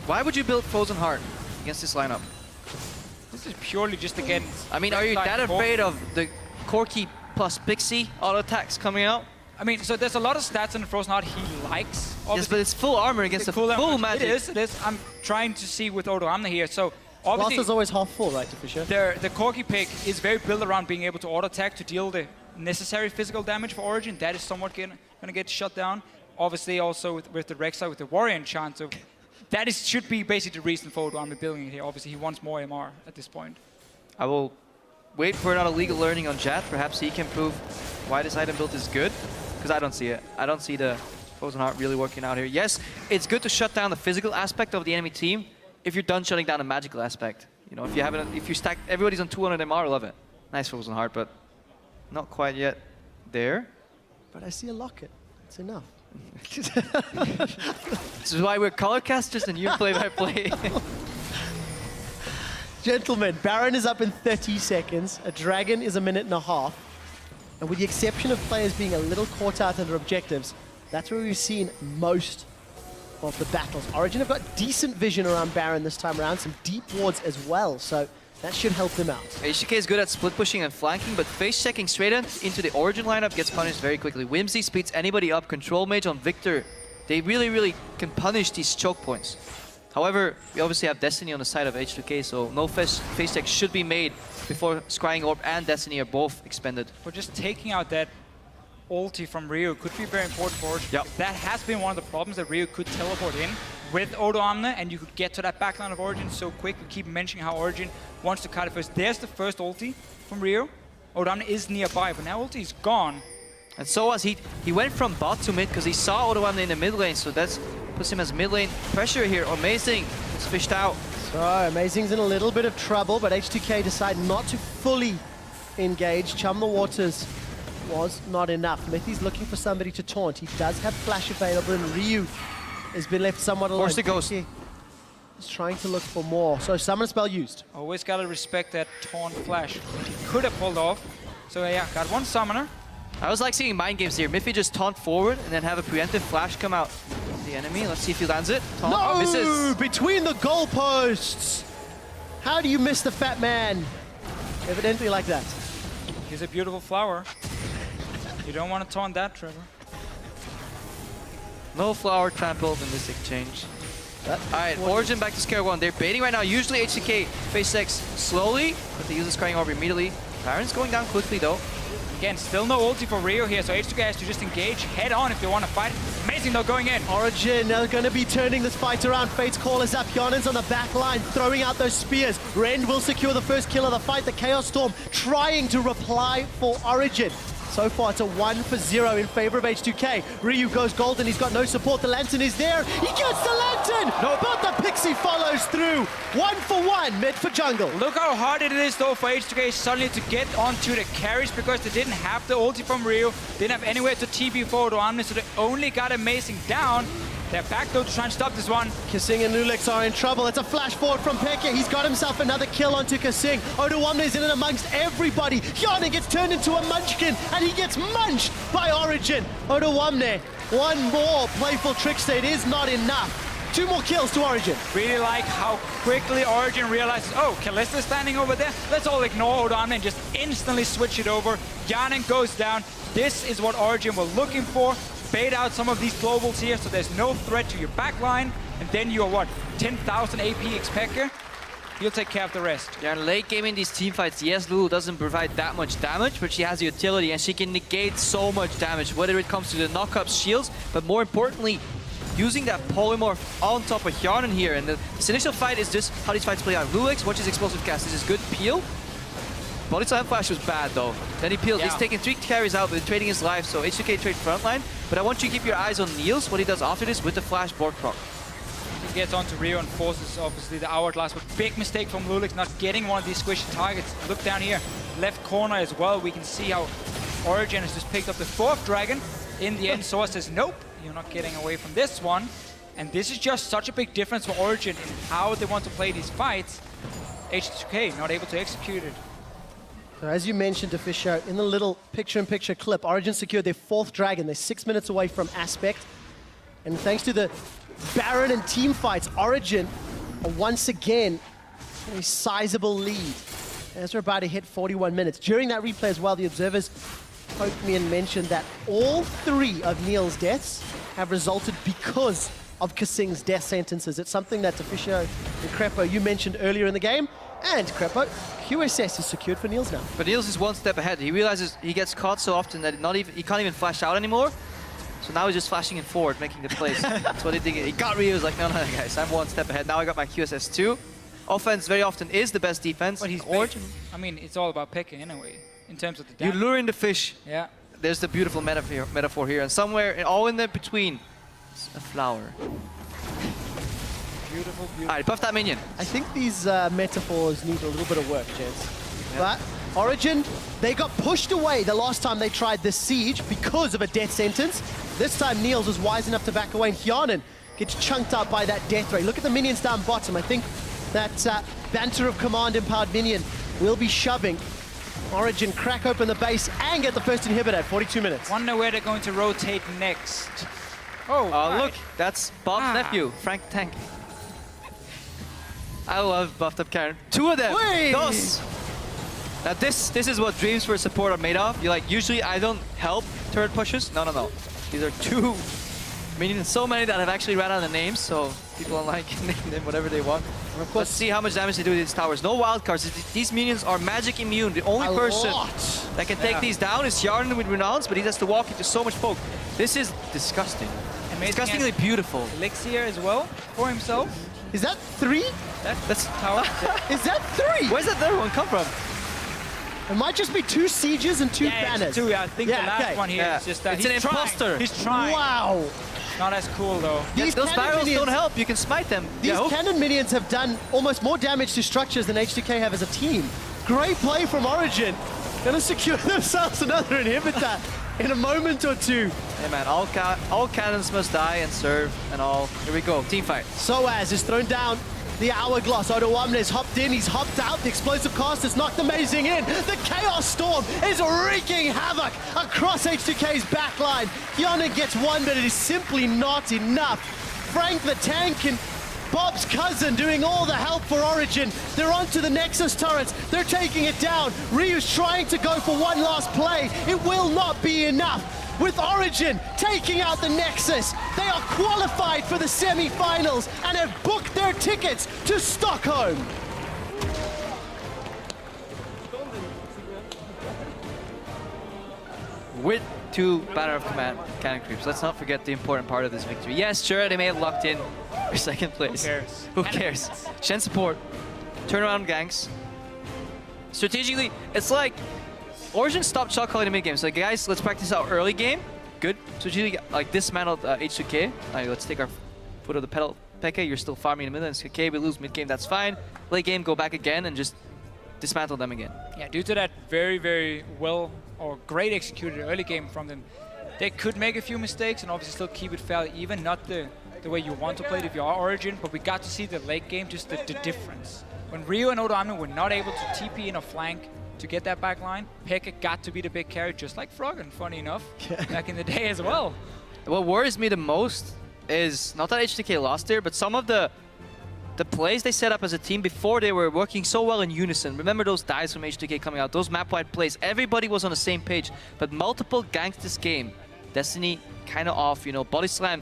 why would you build Frozen Heart against this lineup? This is purely just against... I mean, are you that afraid of the Corki plus Pixie auto attacks coming out? I mean, so there's a lot of stats in the Frozen Heart he likes. Yes, but it's full armor against the full magic. It is. I'm trying to see with Odo Amna here. So obviously... Glass is always half full, right, Fisher? The Corki pick is very built around being able to auto attack to deal the necessary physical damage for Origin. That is somewhat going to get shut down. Obviously, also with the Rek'Sai, with the Warrior enchant. So that should be basically the reason for Odo Amna building it here. Obviously, he wants more MR at this point. I will wait for another legal learning on Jat. Perhaps he can prove why this item build is good, because I don't see it. I don't see the Frozen Heart really working out here. Yes, it's good to shut down the physical aspect of the enemy team if you're done shutting down the magical aspect. You know, if you stack everybody's on 200 MR, I love it. Nice Frozen Heart, but not quite yet there. But I see a locket. It's enough. This is why we're color casters and you play by play. Gentlemen, Baron is up in 30 seconds. A Dragon is a minute and a half. And with the exception of players being a little caught out under objectives, that's where we've seen most of the battles. Origin have got decent vision around Baron this time around, some deep wards as well, so that should help them out. H2K is good at split pushing and flanking, but face checking straight into the Origin lineup gets punished very quickly. Whimsy speeds anybody up. Control Mage on Victor. They really can punish these choke points. However, we obviously have Destiny on the side of H2K, so no face check should be made before Scrying Orb and Destiny are both expended. For just taking out that ulti from Ryu could be very important for Origin. Yep. That has been one of the problems, that Ryu could teleport in with Odo Amna, and you could get to that backline of Origin so quick. We keep mentioning how Origin wants to cut it first. There's the first ulti from Ryu. Odo Amna is nearby, but now ulti is gone. And so was he went from bot to mid because he saw Odo Amna in the mid lane, so that's puts him as mid lane pressure here. Amazing, it's fished out. So Amazing's in a little bit of trouble, but H2K decide not to fully engage. Chum the Waters was not enough. Mithy's looking for somebody to taunt. He does have flash available, and Ryu has been left somewhat alone. Force the ghost. He's trying to look for more. So summon spell used. Always gotta respect that taunt flash. Could have pulled off. So yeah, got one summoner. I was like seeing mind games here. Miffy just taunt forward and then have a preemptive flash come out. The enemy, let's see if he lands it. Taunt, No! misses. Between the goalposts! How do you miss the fat man? Evidently like that. He's a beautiful flower. You don't want to taunt that, Trevor. No flower trampled in this exchange. Alright, Origin back to square one. They're baiting right now. Usually H2K phase 6 slowly, but they use the scrying orb immediately. Baron's going down quickly though. Again, still no ulti for Rio here, so H2K has to just engage head on if they want to fight. Amazing though, going in. Origin are going to be turning this fight around. Fate's call is up. Hyunen's on the back line, throwing out those spears. Rend will secure the first kill of the fight. The Chaos Storm trying to reply for Origin. So far, it's a 1-0 in favor of H2K. Ryu goes golden. He's got no support. The Lantern is there. He gets the Lantern! No, but the Pixie follows through. 1-for-1 mid for jungle. Look how hard it is though for H2K suddenly to get onto the carries because they didn't have the ulti from Rio, didn't have anywhere to TP forward to Omni, so they only got Amazing down. They're back though to try and stop this one. Kasing and Lulex are in trouble. It's a flash forward from Peke. He's got himself another kill onto Kasing. Odoamne is in and amongst everybody. Hyunen gets turned into a munchkin, and he gets munched by Origin. Odoamne, one more playful trickster. It is not enough. 2 more kills to Origin. Really like how quickly Origin realizes, oh, Kalista standing over there. Let's all ignore Odoamne and just instantly switch it over. Yanin goes down. This is what Origin were looking for. Bait out some of these globals here so there's no threat to your backline. And then you're what? 10,000 AP Xpecker? You'll take care of the rest. Yeah, in late game in these team fights, yes, Lulu doesn't provide that much damage, but she has the utility and she can negate so much damage, whether it comes to the knockups, shields, but more importantly, using that polymorph on top of Hyunen here. And this initial fight is just how these fights play out. Lulex, watch his explosive cast. This is good peel. Body slam flash was bad though. Then he peeled. He's taking 3 carries out with trading his life, so H2K trade frontline. But I want you to keep your eyes on Niels, what he does after this with the flash board proc. He gets onto Rio and forces obviously the hourglass, but big mistake from Lulex not getting one of these squishy targets. Look down here, left corner as well. We can see how Origin has just picked up the 4th dragon. In the end, Soa says, nope, you're not getting away from this one. And this is just such a big difference for Origin in how they want to play these fights. H2K not able to execute it. So as you mentioned, Official, in the little picture-in-picture clip, Origin secured their 4th dragon. They're 6 minutes away from Aspect. And thanks to the Baron and team fights, Origin are once again in a sizable lead. As we're about to hit 41 minutes. During that replay as well, the observers poked me and mentioned that all 3 of Neil's deaths have resulted because of Kasing's death sentences. It's something that Official and Crepo, you mentioned earlier in the game. And Crepo, QSS is secured for Niels now. But Niels is one step ahead. He realizes he gets caught so often that he can't even flash out anymore. So now he's just flashing in forward, making the plays. That's what he did. He got Rio. He was like, no, guys, I'm one step ahead. Now I got my QSS too. Offense very often is the best defense. But he's Origin. I mean, it's all about picking anyway, in terms of the damage. You lure in the fish. Yeah. There's the beautiful metaphor here. And somewhere, all in the between, is a flower. Beautiful, beautiful. All right, buff that minion. I think these metaphors need a little bit of work, gents. But Origin, they got pushed away the last time they tried this siege because of a death sentence. This time Niels was wise enough to back away, and Hyunen gets chunked out by that death ray. Look at the minions down bottom. I think that Banter of Command empowered minion will be shoving. Origin crack open the base and get the first inhibitor at 42 minutes. Wonder where they're going to rotate next. Oh, Look, that's Bob's nephew, Frank Tank. I love buffed up Karen. 2 of them. Wait. Dos. Now this is what dreams for support are made of. You like, usually I don't help turret pushes. No. These are 2 minions. So many that I've actually ran out of names, so people online can name them whatever they want. And of course, let's see how much damage they do to these towers. No wild cards. These minions are magic immune. The only person that can take these down is Yarn with Renounce, but he has to walk into so much poke. This is disgusting. Disgustingly beautiful. Elixir as well for himself. Is that 3? That's tower. Is that 3? Where's that third one come from? It might just be 2 sieges and 2 banners. It's 2. I think the last one here is just that it's an imposter. He's trying. Wow. Not as cool though. Those barrels don't help. You can smite them. These cannon minions have done almost more damage to structures than H2K have as a team. Great play from Origin. Gonna secure themselves another inhibitor in a moment or two. Hey man, all cannons must die and serve and all. Here we go, team fight. Soaz is thrown down. The hourglass. Odo Amnes hopped in. He's hopped out. The explosive cast has knocked amazing in. The Chaos Storm is wreaking havoc across H2K's backline. Hyuna gets one, but it is simply not enough. Frank the Tank and Bob's cousin doing all the help for Origin. They're onto the Nexus turrets. They're taking it down. Ryu's trying to go for one last play. It will not be enough. With Origin taking out the Nexus, they are qualified for the semi-finals and have booked their tickets to Stockholm. With 2 Banner of Command cannon creeps. Let's not forget the important part of this victory. Yes, sure, they may have locked in for second place. Who cares? Who cares? Shen support, turnaround ganks. Strategically, it's like Origin stopped shot calling the mid game. So guys, let's practice our early game. Good. Strategically, like dismantled H2K. Let's take our foot of the pedal. Pekka, you're still farming in the middle. And okay, we lose mid game, that's fine. Late game, go back again and just dismantle them again. Yeah, due to that very, very well or great executed early game from them, they could make a few mistakes and obviously still keep it fairly even. Not the way you want to play it if you are Origin, but we got to see the late game, just the difference. When Ryu and Odo Amno were not able to TP in a flank to get that back line, Pekka got to be the big carry, just like Froggen, funny enough, back in the day as well. What worries me the most is not that H2K lost there, but some of the plays they set up as a team before, they were working so well in unison. Remember those dives from H2K coming out, those map-wide plays, everybody was on the same page, but multiple ganks this game. Destiny kind of off, you know, body slam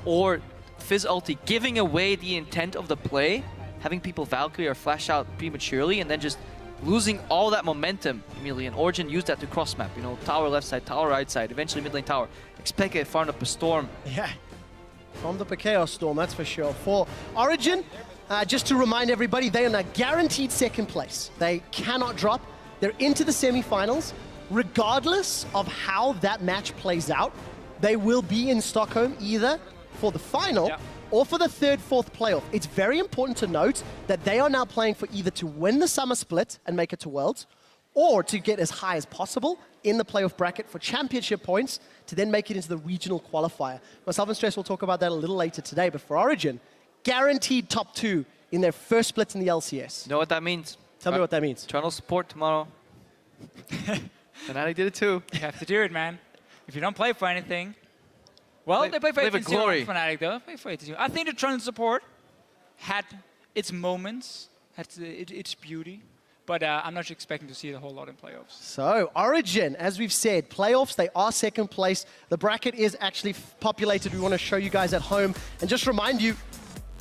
or Fizz ulti, giving away the intent of the play, having people Valkyrie or flash out prematurely, and then just losing all that momentum immediately. And Origin used that to cross map, you know, tower left side, tower right side, eventually mid lane tower. Xpeke farmed up a storm. Yeah, farmed up a Chaos Storm, that's for sure. For Origin, just to remind everybody, they are in a guaranteed second place. They cannot drop. They're into the semi-finals. Regardless of how that match plays out, they will be in Stockholm either for the final or for the 3rd, 4th playoff. It's very important to note that they are now playing for either to win the summer split and make it to Worlds, or to get as high as possible in the playoff bracket for championship points to then make it into the regional qualifier. Myself and Stress will talk about that a little later today, but for Origin, guaranteed top 2 in their first split in the LCS. You know what that means? Tell me what that means. Eternal support tomorrow. Fnatic did it too. You have to do it, man. If you don't play for anything, well, they play for 18-0 Fnatic though. Play for 18-0. I think the Eternal support had its moments, had its beauty, but I'm not expecting to see it a whole lot in playoffs. So, Origin, as we've said, playoffs, they are second place. The bracket is actually populated. We want to show you guys at home and just remind you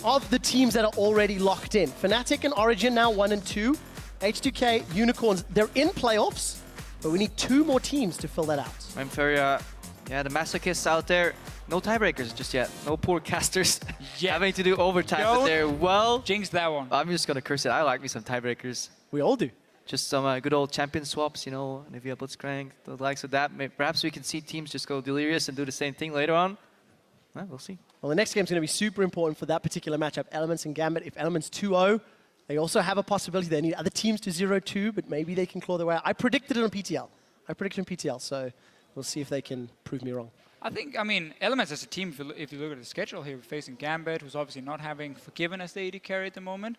of the teams that are already locked in. Fnatic and Origin now 1 and 2. H2K, Unicorns, they're in playoffs, but we need 2 more teams to fill that out. I'm very, yeah, the masochists out there, no tiebreakers just yet. No poor casters having to do overtime, but they're well... Jinx that one. I'm just going to curse it. I like me some tiebreakers. We all do. Just some good old champion swaps, you know, and if you have Blitzcrank, the likes of that. Perhaps we can see teams just go delirious and do the same thing later on. Well, we'll see. Well, the next game is going to be super important for that particular matchup, Elements and Gambit. If Elements 2-0, they also have a possibility. They need other teams to 0-2, but maybe they can claw their way out. I predicted it on PTL. So we'll see if they can prove me wrong. I think, I mean, Elements as a team, if you look at the schedule here, facing Gambit, who's obviously not having Forgiven as the AD carry at the moment,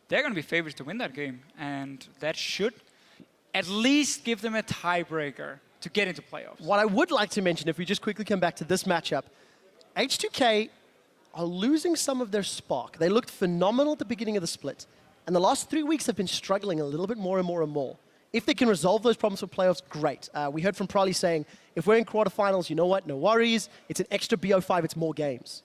they're going to be favorites to win that game. And that should at least give them a tiebreaker to get into playoffs. What I would like to mention, if we just quickly come back to this matchup, H2K are losing some of their spark. They looked phenomenal at the beginning of the split, and the last 3 weeks have been struggling a little bit more and more and more. If they can resolve those problems for playoffs, great. We heard from Prolly saying, if we're in quarterfinals, you know what, no worries. It's an extra BO5, it's more games.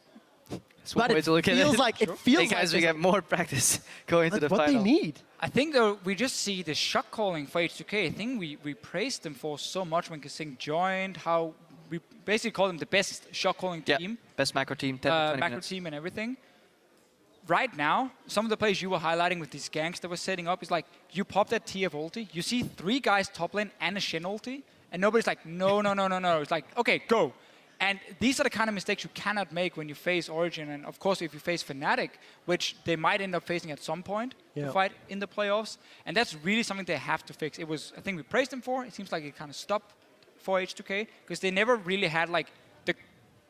That's one way to look at it. It feels hey guys, we get more practice going to the final. What they need. I think though we just see the shot calling for H2K. I think we praised them for so much when Kasing joined, how we basically call them the best shot calling team. Best macro team, 10 to 20 macro minutes. team and everything. Right now, some of the plays you were highlighting with these ganks that were setting up is like, you pop that TF ulti, you see 3 guys top lane and a Shen ulti, and nobody's like, no. It's like, okay, go. And these are the kind of mistakes you cannot make when you face Origin. And of course, if you face Fnatic, which they might end up facing at some point to fight in the playoffs. And that's really something they have to fix. It was, I think we praised them for. It seems like it kind of stopped for H2K because they never really had like the,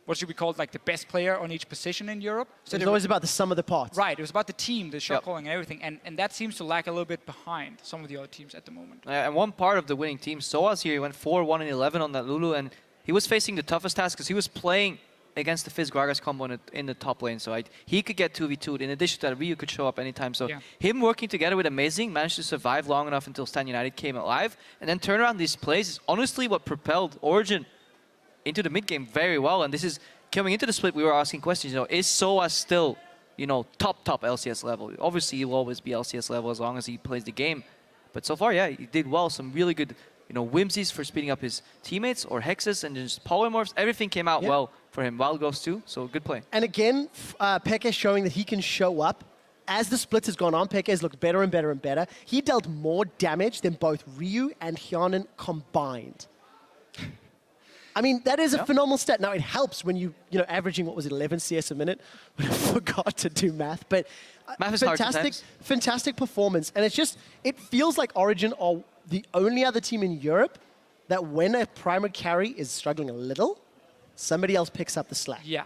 what should we call it, like the best player on each position in Europe. So it's always about the sum of the parts. Right, it was about the team, the shot calling and everything. And that seems to lag a little bit behind some of the other teams at the moment. And one part of the winning team, Soaz here, he went 4-1-11 on that Lulu, and he was facing the toughest task because he was playing against the Fizz Gragas combo in the top lane. So he could get 2v2'd. In addition to that, Ryu could show up anytime. So him working together with Amazing managed to survive long enough until Stan United came alive. And then turn around these plays is honestly what propelled Origin into the mid game very well. And this is coming into the split, we were asking questions, you know, is Soaz still, you know, top LCS level? Obviously, he will always be LCS level as long as he plays the game. But so far, yeah, he did well. Some really good, you know, whimsies for speeding up his teammates or hexes and just polymorphs. Everything came out well for him. Wild Ghost too, so good play. And again, Peke showing that he can show up. As the split has gone on, Peke has looked better and better and better. He dealt more damage than both Ryu and Hyanin combined. I mean, that is a phenomenal stat. Now, it helps when you know, averaging, what was it, 11 CS a minute? I forgot to do math, but math is hard sometimes. Fantastic performance. And it's just, it feels like Origin are the only other team in Europe that when a primary carry is struggling a little, somebody else picks up the slack. Yeah.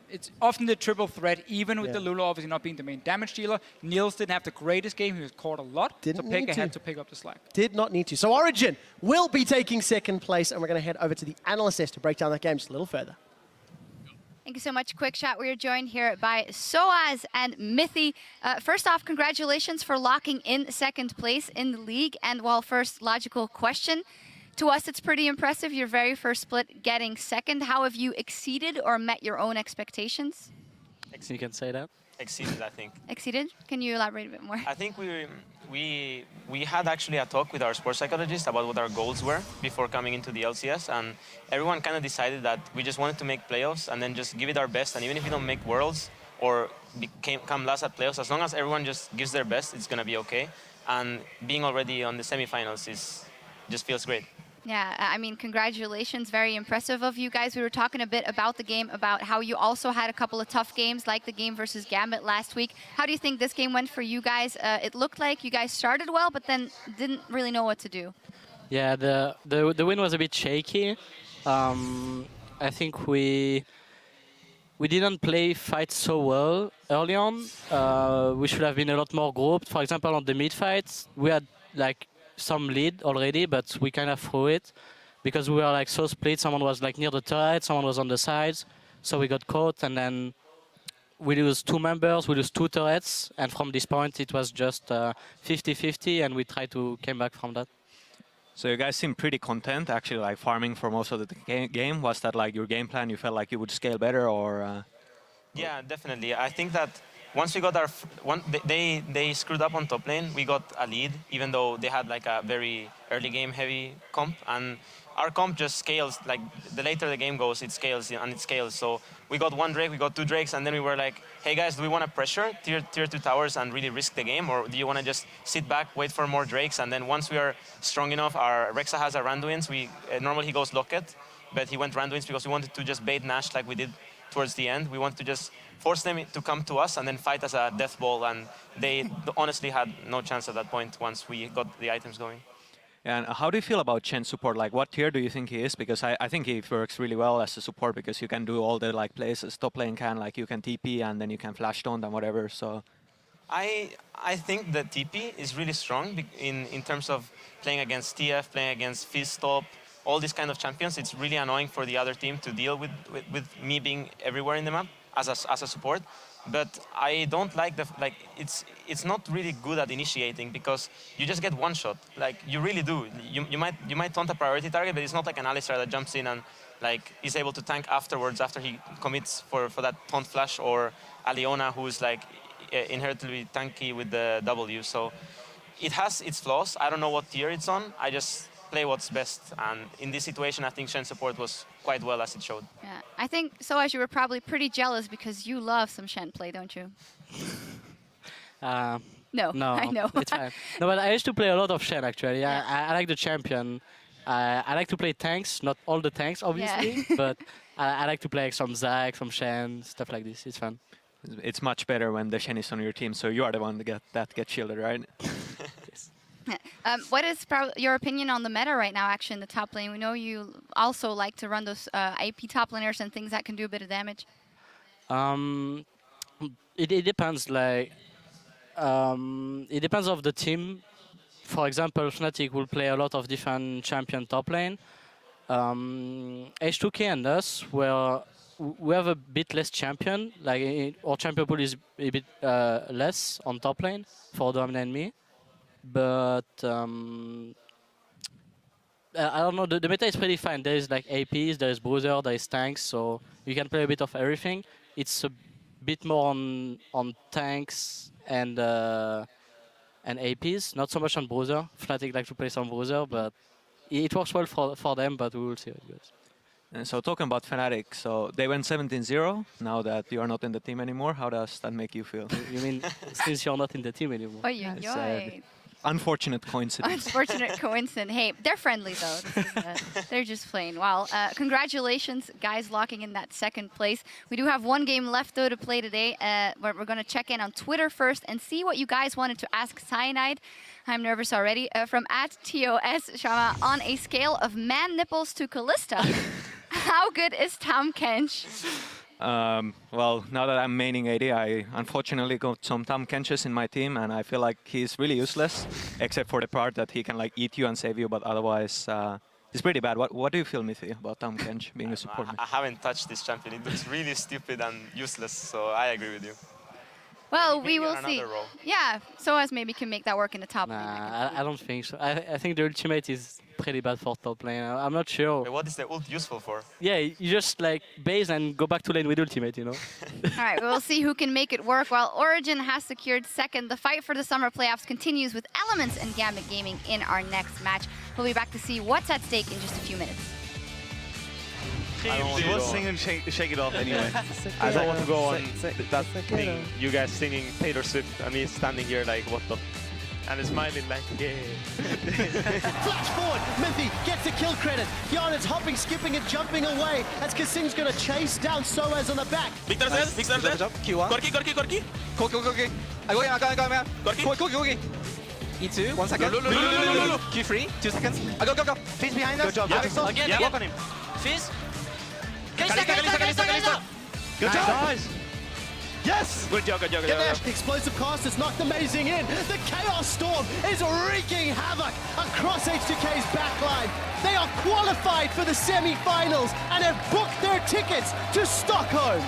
It's often the triple threat, even with the Lulu obviously not being the main damage dealer. Niels didn't have the greatest game. He was caught a lot. So Peke had to pick up the slack. Did not need to. So Origin will be taking second place, and we're going to head over to the analyst desk to break down that game just a little further. Thank you so much, Quick Shot. We are joined here by Soaz and Mithy. First off, congratulations for locking in second place in the league. And well, first logical question. To us, it's pretty impressive. Your very first split getting second. How have you exceeded or met your own expectations? You can say that. Exceeded, I think. Exceeded? Can you elaborate a bit more? I think we had actually a talk with our sports psychologist about what our goals were before coming into the LCS, and everyone kind of decided that we just wanted to make playoffs and then just give it our best, and even if we don't make worlds or come last at playoffs, as long as everyone just gives their best, it's going to be okay. And being already on the semifinals just feels great. Yeah, I mean, congratulations. Very impressive of you guys. We were talking a bit about the game, about how you also had a couple of tough games, like the game versus Gambit last week. How do you think this game went for you guys? It looked like you guys started well, but then didn't really know what to do. Yeah, the win was a bit shaky. I think we didn't play fights so well early on. We should have been a lot more grouped. For example, on the mid fights, we had like some lead already, but we kind of threw it because we were like so split. Someone was like near the turret, someone was on the sides, so we got caught, and then we lose 2 members, we lose 2 turrets, and from this point it was just 50-50, and we tried to come back from that. So you guys seem pretty content, actually, like farming for most of the game. Was that like your game plan? You felt like you would scale better, or? Yeah, definitely. I think that once we got our, they screwed up on top lane. We got a lead, even though they had like a very early game heavy comp, and our comp just scales. Like the later the game goes, it scales and it scales. So we got 1 Drake, we got 2 Drakes, and then we were like, hey guys, do we want to pressure tier 2 towers and really risk the game, or do you want to just sit back, wait for more Drakes, and then once we are strong enough, our Rexa has a Randuin's. Normally he goes Locket, but he went Randuin's because we wanted to just bait Nash like we did towards the end. We wanted to just force them to come to us and then fight as a death ball, and they honestly had no chance at that point once we got the items going. And how do you feel about Chen's support? Like, what tier do you think he is? Because I think he works really well as a support because you can do all the like plays top lane can, like you can TP and then you can flash taunt and whatever. So I think the TP is really strong in terms of playing against TF, playing against Fizz top, all these kind of champions. It's really annoying for the other team to deal with me being everywhere in the map as a support. But I don't like it's not really good at initiating because you just get one shot. Like you really do. You might taunt a priority target, but it's not like an Alistar that jumps in and like is able to tank afterwards after he commits for that taunt flash, or a Leona who's like inherently tanky with the W. So it has its flaws. I don't know what tier it's on. I just play what's best, and in this situation I think Shen's support was quite well as it showed. Yeah, I think Soaz, you were probably pretty jealous because you love some Shen play, don't you? No, I know. It's fine. No, but I used to play a lot of Shen actually. I like the champion. I like to play tanks, not all the tanks, obviously, but I like to play like, some Zac, some Shen, stuff like this. It's fun. It's much better when the Shen is on your team, so you are the one that gets shielded, right? Yes. What is your opinion on the meta right now, actually, in the top lane? We know you also like to run those AP top laners and things that can do a bit of damage. It depends. Like, it depends of the team. For example, Fnatic will play a lot of different champion top lane. H2K and us, we have a bit less champion. Like our champion pool is a bit less on top lane for Dom and me. But I don't know. The meta is pretty fine. There is like APs, there is Bruiser, there is tanks, so you can play a bit of everything. It's a bit more on tanks and APs, not so much on Bruiser. Fnatic like to play some Bruiser, but it works well for them, but we will see how it goes. And so talking about Fnatic, so they went 17-0. Now that you are not in the team anymore, how does that make you feel? You mean since you're not in the team anymore? Oh, yeah. Unfortunate coincidence. Unfortunate coincidence. Hey, they're friendly though. They're just playing. Well, congratulations, guys, locking in that second place. We do have one game left though to play today. Where we're gonna check in on Twitter first and see what you guys wanted to ask Cyanide. I'm nervous already. From @TOS Shama, on a scale of man nipples to Kalista, how good is Tahm Kench? Well, now that I'm maining AD, I unfortunately got some Tahm Kenches in my team, and I feel like he's really useless, except for the part that he can like eat you and save you, but otherwise he's pretty bad. What do you feel, Mithi, about Tahm Kench being a support mid? I haven't touched this champion. It looks really stupid and useless, so I agree with you. Well, Maybe we will on see. another role. Yeah, SOAS maybe can make that work in the top lane. Nah, I don't think so. I think the ultimate is pretty bad for top lane. I'm not sure. Wait, what is the ult useful for? Yeah, you just like base and go back to lane with ultimate, you know? All right, we'll see who can make it work. While Origin has secured second, the fight for the summer playoffs continues with Elements and Gambit Gaming in our next match. We'll be back to see what's at stake in just a few minutes. She was singing Shake It Off anyway. I don't want to go on that thing, you guys singing Taylor Swift, and me standing here like, what the... And smiling like, yeah. Flash forward, Mithi gets the kill credit. Yarn's hopping, skipping and jumping away as Kasim's gonna chase down SOAS on the back. Victor dead, Victor dead. Q1. Corki. Corki. I go in. Corki. E2, 1 second. Q3, 2 seconds. Go. Fizz behind us. Good job. Again. Walk on him. Fizz. Kalista. Good job. Nice. Yes! Good job. The explosive cast has knocked amazing in. The Chaos Storm is wreaking havoc across H2K's backline. They are qualified for the semi-finals and have booked their tickets to Stockholm.